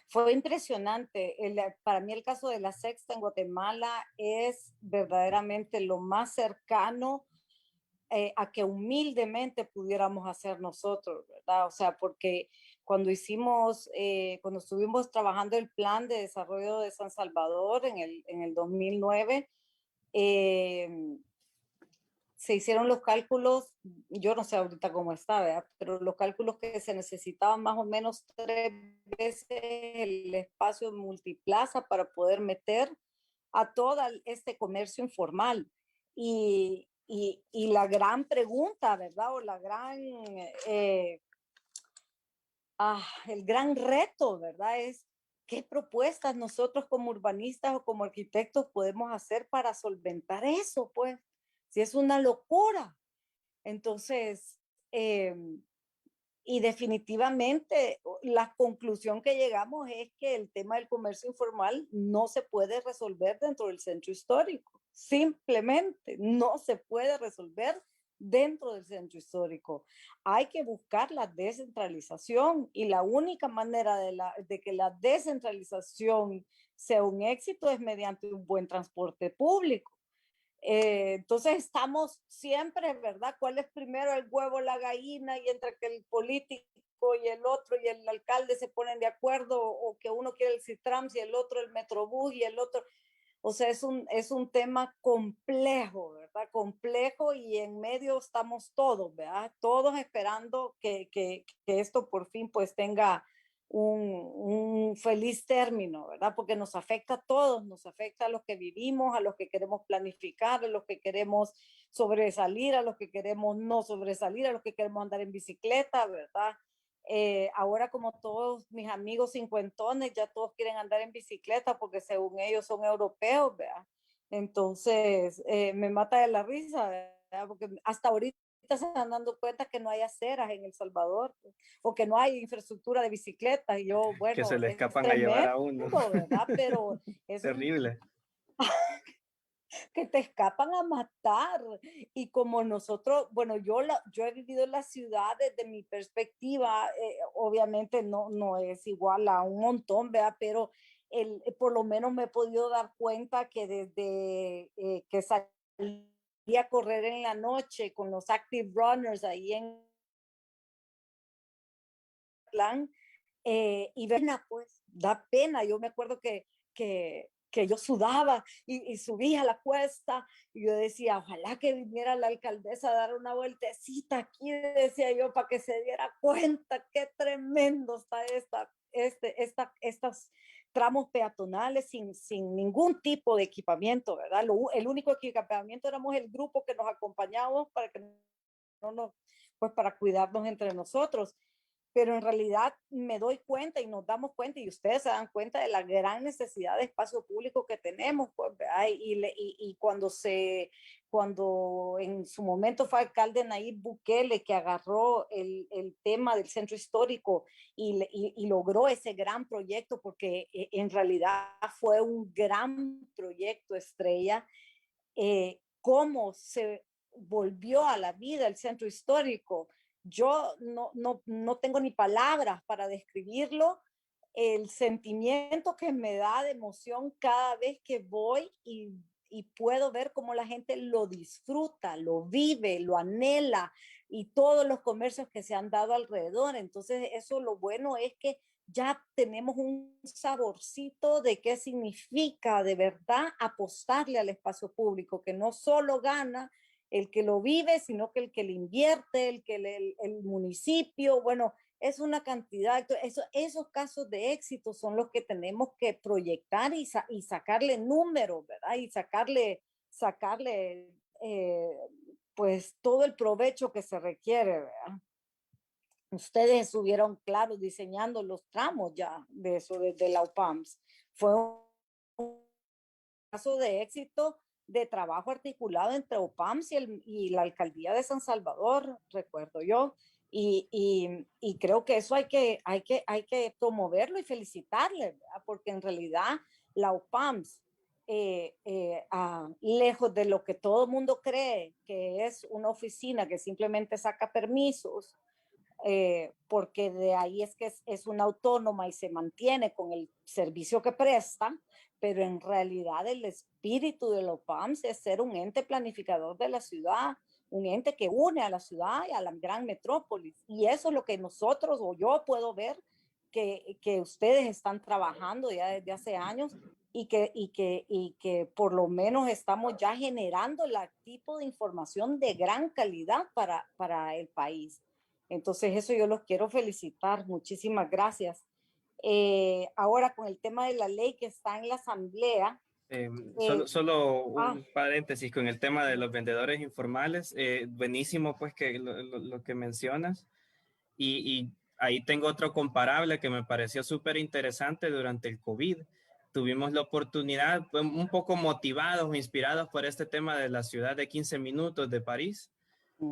Fue impresionante. Para mí el caso de la Sexta en Guatemala es verdaderamente lo más cercano a que humildemente pudiéramos hacer nosotros, ¿verdad? O sea, porque cuando estuvimos trabajando el plan de desarrollo de San Salvador en el 2009, se hicieron los cálculos, yo no sé ahorita cómo está, ¿verdad? Pero los cálculos que se necesitaban más o menos 3 veces el espacio multiplaza para poder meter a todo este comercio informal. Y la gran pregunta, ¿verdad? O el gran reto, ¿verdad? Es qué propuestas nosotros como urbanistas o como arquitectos podemos hacer para solventar eso, pues, si es una locura. Entonces, y definitivamente la conclusión que llegamos es que el tema del comercio informal no se puede resolver dentro del centro histórico. Simplemente no se puede resolver dentro del centro histórico. Hay que buscar la descentralización y la única manera de que la descentralización sea un éxito es mediante un buen transporte público. Entonces estamos siempre, ¿verdad? ¿Cuál es primero, el huevo o la gallina? Y entre que el político y el otro y el alcalde se ponen de acuerdo, o que uno quiere el Citrams y el otro el Metrobús y el otro. O sea, es un tema complejo, ¿verdad? Complejo, y en medio estamos todos, ¿verdad? Todos esperando que esto por fin pues tenga un feliz término, ¿verdad? Porque nos afecta a todos, nos afecta a los que vivimos, a los que queremos planificar, a los que queremos sobresalir, a los que queremos no sobresalir, a los que queremos andar en bicicleta, ¿verdad? Ahora, como todos mis amigos cincuentones, ya todos quieren andar en bicicleta porque según ellos son europeos, ¿verdad? Entonces, me mata de la risa, ¿verdad? Porque hasta ahorita se están dando cuenta que no hay aceras en El Salvador, pues, o que no hay infraestructura de bicicletas. Y yo, Que bueno, se le es escapan a llevar tremendo, a uno. ¿verdad? Pero es un Terrible. que te escapan a matar. Y como nosotros, bueno, yo he vivido en la ciudad desde mi perspectiva, obviamente no es igual a un montón, ¿verdad? Pero por lo menos me he podido dar cuenta que desde que salí a correr en la noche con los active runners ahí en plan, y pena, pues, da pena. Yo me acuerdo que yo sudaba y subía la cuesta, y yo decía, ojalá que viniera la alcaldesa a dar una vueltecita aquí, decía yo, para que se diera cuenta qué tremendo está estos tramos peatonales sin ningún tipo de equipamiento, ¿verdad? El único equipamiento éramos el grupo que nos acompañábamos para que no nos, pues para cuidarnos entre nosotros. Pero en realidad me doy cuenta y nos damos cuenta, y ustedes se dan cuenta de la gran necesidad de espacio público que tenemos, pues, y cuando en su momento fue alcalde Nayib Bukele, que agarró el tema del centro histórico y logró ese gran proyecto, porque en realidad fue un gran proyecto estrella, cómo se volvió a la vida el centro histórico. Yo no tengo ni palabras para describirlo, el sentimiento que me da de emoción cada vez que voy y puedo ver cómo la gente lo disfruta, lo vive, lo anhela, y todos los comercios que se han dado alrededor. Entonces, eso, lo bueno es que ya tenemos un saborcito de qué significa de verdad apostarle al espacio público, que no solo gana el que lo vive, sino que el que le invierte, el municipio, bueno, es una cantidad. Esos casos de éxito son los que tenemos que proyectar y sacarle números, ¿verdad? Y sacarle pues todo el provecho que se requiere, ¿verdad? Ustedes estuvieron, claro, diseñando los tramos ya de eso, desde la UPAMS. Fue un caso de éxito de trabajo articulado entre UPAMS y la alcaldía de San Salvador, recuerdo yo. Y creo que eso hay que promoverlo y felicitarle, ¿verdad? Porque en realidad la UPAMS, lejos de lo que todo el mundo cree que es una oficina que simplemente saca permisos, porque de ahí es que es una autónoma y se mantiene con el servicio que presta, pero en realidad el espíritu de los PAMS es ser un ente planificador de la ciudad, un ente que une a la ciudad y a la gran metrópolis. Y eso es lo que nosotros, o yo puedo ver, que ustedes están trabajando ya desde hace años, y que por lo menos estamos ya generando el tipo de información de gran calidad para el país. Entonces, eso yo los quiero felicitar. Muchísimas gracias. Ahora, con el tema de la ley que está en la Asamblea. Solo un paréntesis con el tema de los vendedores informales. Buenísimo, pues, que lo que mencionas. Y ahí tengo otro comparable que me pareció súper interesante durante el COVID. Tuvimos la oportunidad, pues, un poco motivados o inspirados por este tema de la ciudad de 15 minutos de París.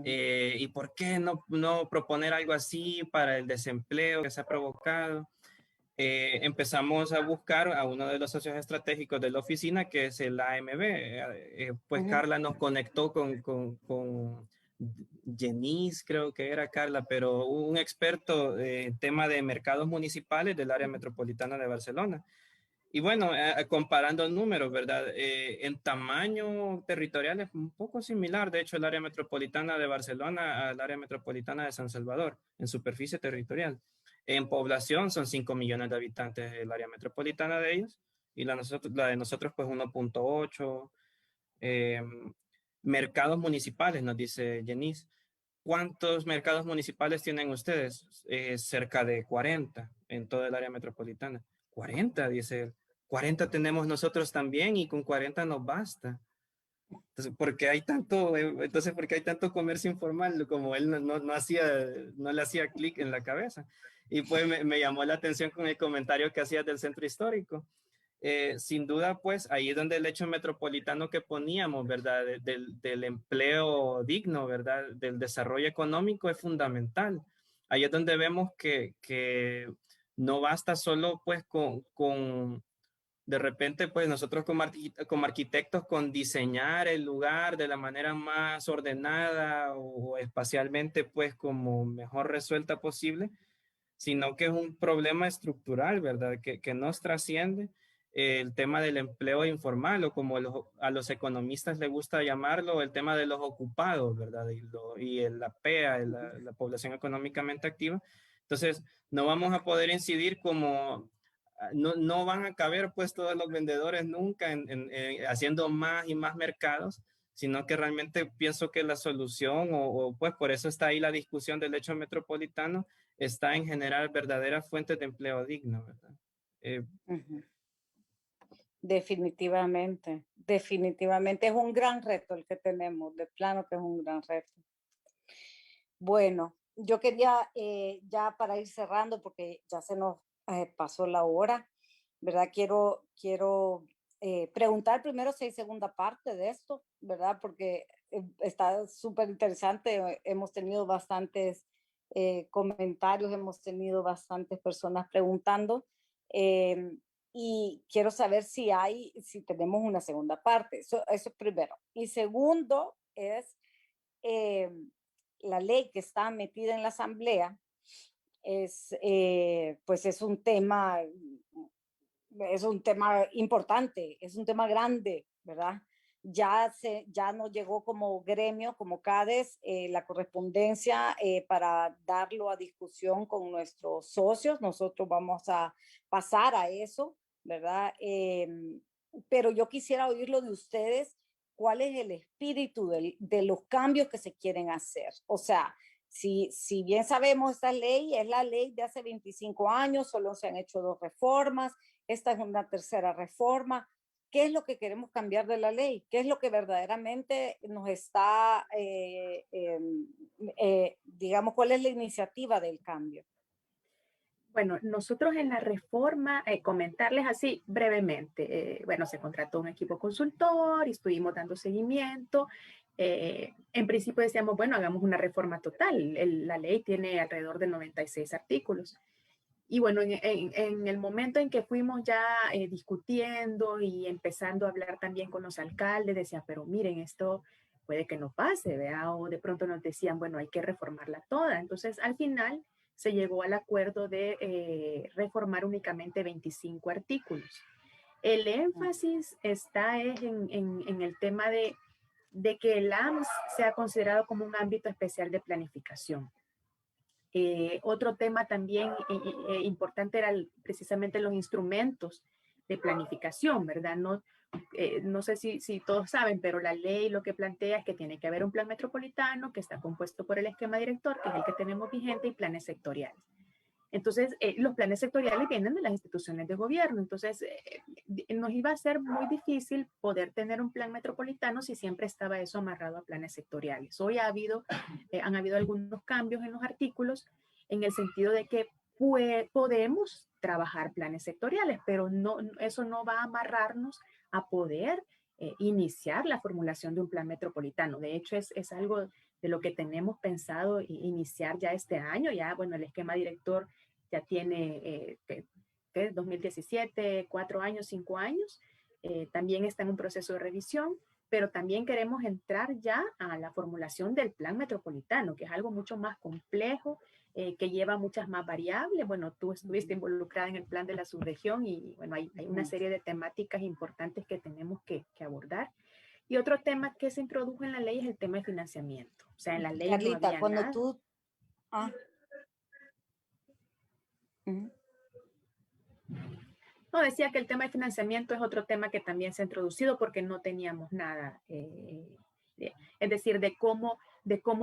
¿Y por qué no proponer algo así para el desempleo que se ha provocado? empezamos a buscar a uno de los socios estratégicos de la oficina, que es el AMB. Pues Carla nos conectó con Jenice, creo que era Carla, pero un experto en tema de mercados municipales del área metropolitana de Barcelona. Y bueno, comparando números, ¿verdad? En tamaño territorial es un poco similar, de hecho, el área metropolitana de Barcelona al área metropolitana de San Salvador, en superficie territorial. En población son 5 millones de habitantes el área metropolitana de ellos, y la de nosotros pues 1.8. Eh, mercados municipales, nos dice Jenice. ¿Cuántos mercados municipales tienen ustedes? Cerca de 40 en todo el área metropolitana. 40, dice él. 40 tenemos nosotros también y con 40 nos basta. Entonces, ¿por qué hay tanto comercio informal? Como él no le hacía clic en la cabeza. Y pues me llamó la atención con el comentario que hacías del centro histórico. Sin duda, pues ahí es donde el hecho metropolitano que poníamos, ¿verdad? Del empleo digno, ¿verdad? Del desarrollo económico es fundamental. Ahí es donde vemos que no basta solo pues con de repente pues nosotros como arquitectos con diseñar el lugar de la manera más ordenada o espacialmente pues como mejor resuelta posible, sino que es un problema estructural, ¿verdad? Que nos trasciende el tema del empleo informal o como a los economistas les gusta llamarlo, el tema de los ocupados, ¿verdad? La PEA, la población económicamente activa. Entonces, no vamos a poder incidir como, no van a caber pues todos los vendedores nunca haciendo más y más mercados, sino que realmente pienso que la solución, pues por eso está ahí la discusión del hecho metropolitano, está en generar verdaderas fuentes de empleo digno, ¿verdad? Definitivamente, definitivamente es un gran reto el que tenemos, de plano que es un gran reto. Bueno, yo quería ya para ir cerrando, porque ya se nos pasó la hora, ¿verdad? Quiero preguntar primero si hay segunda parte de esto, ¿verdad? Porque está súper interesante, hemos tenido bastantes comentarios, hemos tenido bastantes personas preguntando. Y quiero saber si tenemos una segunda parte. Eso primero. Y segundo es la ley que está metida en la Asamblea, pues es un tema importante, es un tema grande, ¿verdad? Ya nos llegó como gremio, como CADES, la correspondencia para darlo a discusión con nuestros socios. Nosotros vamos a pasar a eso, ¿verdad? Pero yo quisiera oírlo de ustedes, cuál es el espíritu de los cambios que se quieren hacer. O sea, si bien sabemos, esta ley es la ley de hace 25 años, solo se han hecho 2 reformas, esta es una tercera reforma. ¿Qué es lo que queremos cambiar de la ley? ¿Qué es lo que verdaderamente nos está, digamos, cuál es la iniciativa del cambio? Bueno, nosotros en la reforma, comentarles así brevemente, bueno, se contrató un equipo consultor y estuvimos dando seguimiento. En principio decíamos, bueno, hagamos una reforma total. La ley tiene alrededor de 96 artículos. Y bueno, en el momento en que fuimos ya discutiendo y empezando a hablar también con los alcaldes, decían, pero miren, esto puede que no pase, ¿vea? O de pronto nos decían, bueno, hay que reformarla toda. Entonces, al final se llegó al acuerdo de reformar únicamente 25 artículos. El énfasis está en el tema de que el AMS sea considerado como un ámbito especial de planificación. Otro tema también importante era precisamente los instrumentos de planificación, ¿verdad? No sé si todos saben, pero la ley lo que plantea es que tiene que haber un plan metropolitano que está compuesto por el esquema director, que es el que tenemos vigente, y planes sectoriales. Entonces, los planes sectoriales vienen de las instituciones de gobierno. Entonces, nos iba a ser muy difícil poder tener un plan metropolitano si siempre estaba eso amarrado a planes sectoriales. Hoy han habido algunos cambios en los artículos en el sentido de que podemos trabajar planes sectoriales, pero eso no va a amarrarnos a poder iniciar la formulación de un plan metropolitano. De hecho, es algo de lo que tenemos pensado iniciar ya este año. Ya, bueno, el esquema director ya tiene, que es 2017, 4 años, 5 años. También está en un proceso de revisión, pero también queremos entrar ya a la formulación del plan metropolitano, que es algo mucho más complejo, que lleva muchas más variables. Bueno, tú estuviste involucrada en el plan de la subregión y bueno, hay una serie de temáticas importantes que tenemos que abordar. Y otro tema que se introdujo en la ley es el tema de financiamiento. O sea, en la ley Carlita, no había cuando nada. tú... No, decía que el tema de financiamiento es otro tema que también se ha introducido porque no teníamos nada, es decir, de cómo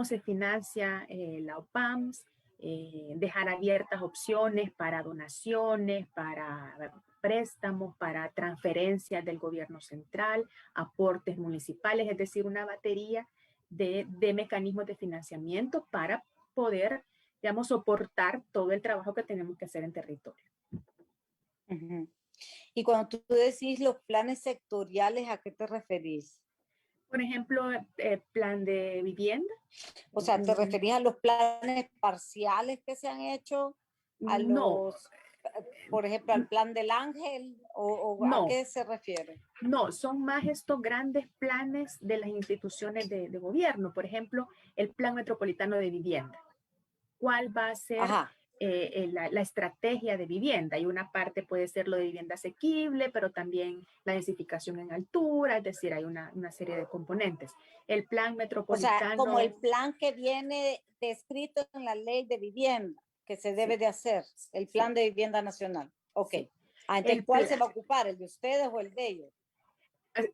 se financia la OPAMS, dejar abiertas opciones para donaciones, para préstamos, para transferencias del gobierno central, aportes municipales, es decir, una batería de mecanismos de financiamiento para poder, digamos, soportar todo el trabajo que tenemos que hacer en territorio. Y cuando tú decís los planes sectoriales, ¿a qué te referís? Por ejemplo, plan de vivienda. O sea, ¿te referís a los planes parciales que se han hecho? ¿A No. los, por ejemplo, al plan del Ángel? ¿O no. a qué se refiere? No, son más estos grandes planes de las instituciones de gobierno. Por ejemplo, el Plan Metropolitano de Vivienda. ¿Cuál va a ser la estrategia de vivienda? Y una parte puede ser lo de vivienda asequible, pero también la densificación en altura, es decir, hay una serie de componentes. El Plan Metropolitano... O sea, como el plan que viene descrito en la ley de vivienda, que se debe de hacer, el plan de vivienda nacional. Ok. Sí. ¿Ante cuál se va a ocupar? ¿El de ustedes o el de ellos?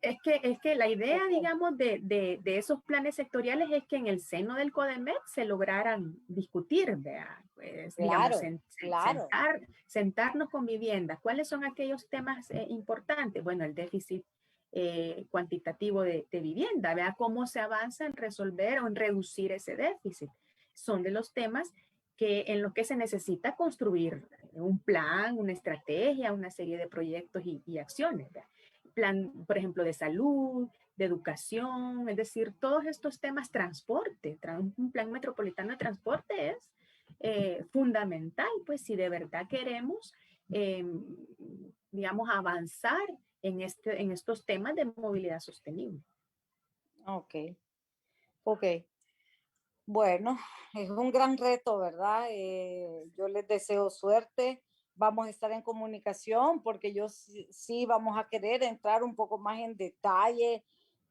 Es que la idea, digamos, de esos planes sectoriales es que en el seno del CODEMET se lograran discutir, pues, Claro, digamos, sentarnos con vivienda. ¿Cuáles son aquellos temas importantes? Bueno, el déficit cuantitativo de vivienda, vea cómo se avanza en resolver o en reducir ese déficit. Son de los temas en los que se necesita construir un plan, una estrategia, una serie de proyectos y acciones, ¿verdad? Plan, por ejemplo, de salud, de educación, es decir, todos estos temas, transporte, un plan metropolitano de transporte es fundamental, pues si de verdad queremos, digamos, avanzar en estos temas de movilidad sostenible. Ok, ok. Bueno, es un gran reto, ¿verdad? Yo les deseo suerte. Vamos a estar en comunicación porque yo sí vamos a querer entrar un poco más en detalle,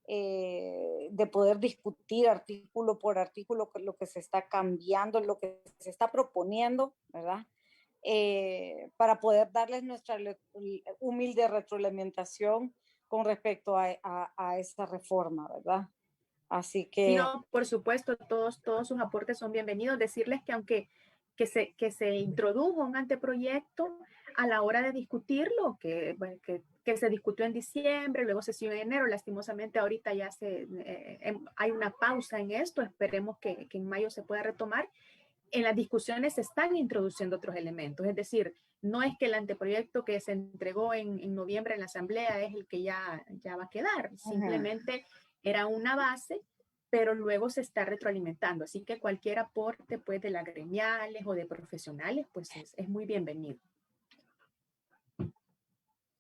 de poder discutir artículo por artículo lo que se está cambiando, lo que se está proponiendo, ¿verdad? Para poder darles nuestra humilde retroalimentación con respecto a esta reforma, ¿verdad? Así que... Sí, no, por supuesto, todos sus aportes son bienvenidos. Decirles que aunque se introdujo un anteproyecto, a la hora de discutirlo, bueno, que se discutió en diciembre, luego se siguió en enero, lastimosamente ahorita ya hay una pausa en esto, esperemos que en mayo se pueda retomar. En las discusiones se están introduciendo otros elementos, es decir, no es que el anteproyecto que se entregó en noviembre en la asamblea es el que ya va a quedar, simplemente era una base, pero luego se está retroalimentando. Así que cualquier aporte pues, de las gremiales o de profesionales pues es muy bienvenido.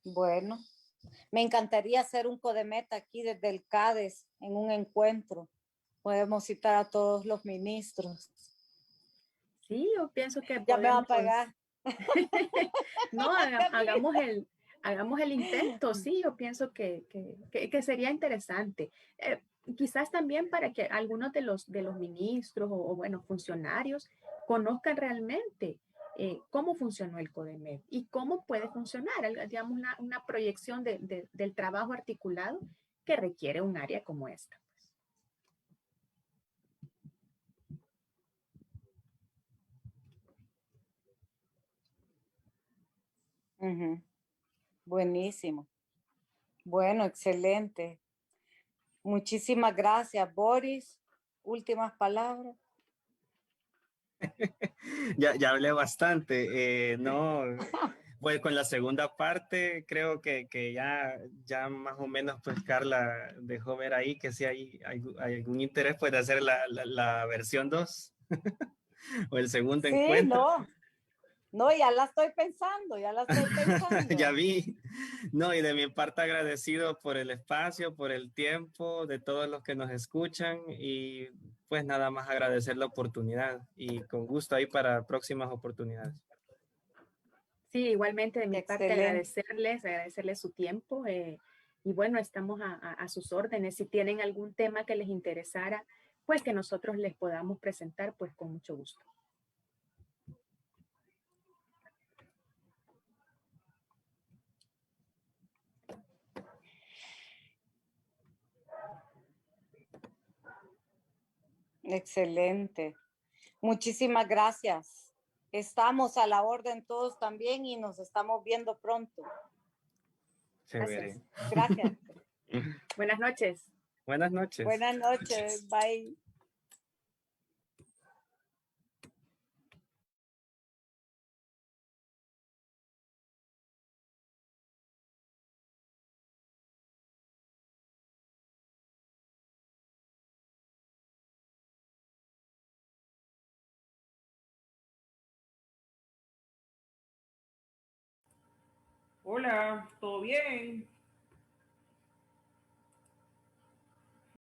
Bueno, me encantaría hacer un CODEMET aquí desde el CADES en un encuentro. Podemos citar a todos los ministros. Sí, yo pienso que ya podemos... me va a pagar. No, hagamos el intento, sí, yo pienso que sería interesante. Quizás también para que algunos de los ministros o bueno, funcionarios conozcan realmente cómo funcionó el CODEMET y cómo puede funcionar, digamos, una proyección del trabajo articulado que requiere un área como esta. Buenísimo. Bueno, excelente. Muchísimas gracias, Boris. Últimas palabras. ya hablé bastante. No, pues con la segunda parte creo que ya más o menos pues Carla dejó ver ahí que si hay algún interés pues de hacer la versión 2 o el segundo encuentro. No. No, ya la estoy pensando, ya la estoy pensando. Ya vi. No, y de mi parte agradecido por el espacio, por el tiempo, de todos los que nos escuchan y pues nada más agradecer la oportunidad y con gusto ahí para próximas oportunidades. Sí, igualmente de mi parte Excelente. agradecerles su tiempo y bueno, estamos a sus órdenes. Si tienen algún tema que les interesara, pues que nosotros les podamos presentar, pues con mucho gusto. Excelente. Muchísimas gracias. Estamos a la orden todos también y nos estamos viendo pronto. Chévere. Gracias. Buenas noches. Buenas noches. Buenas noches. Bye. Hola, ¿todo bien?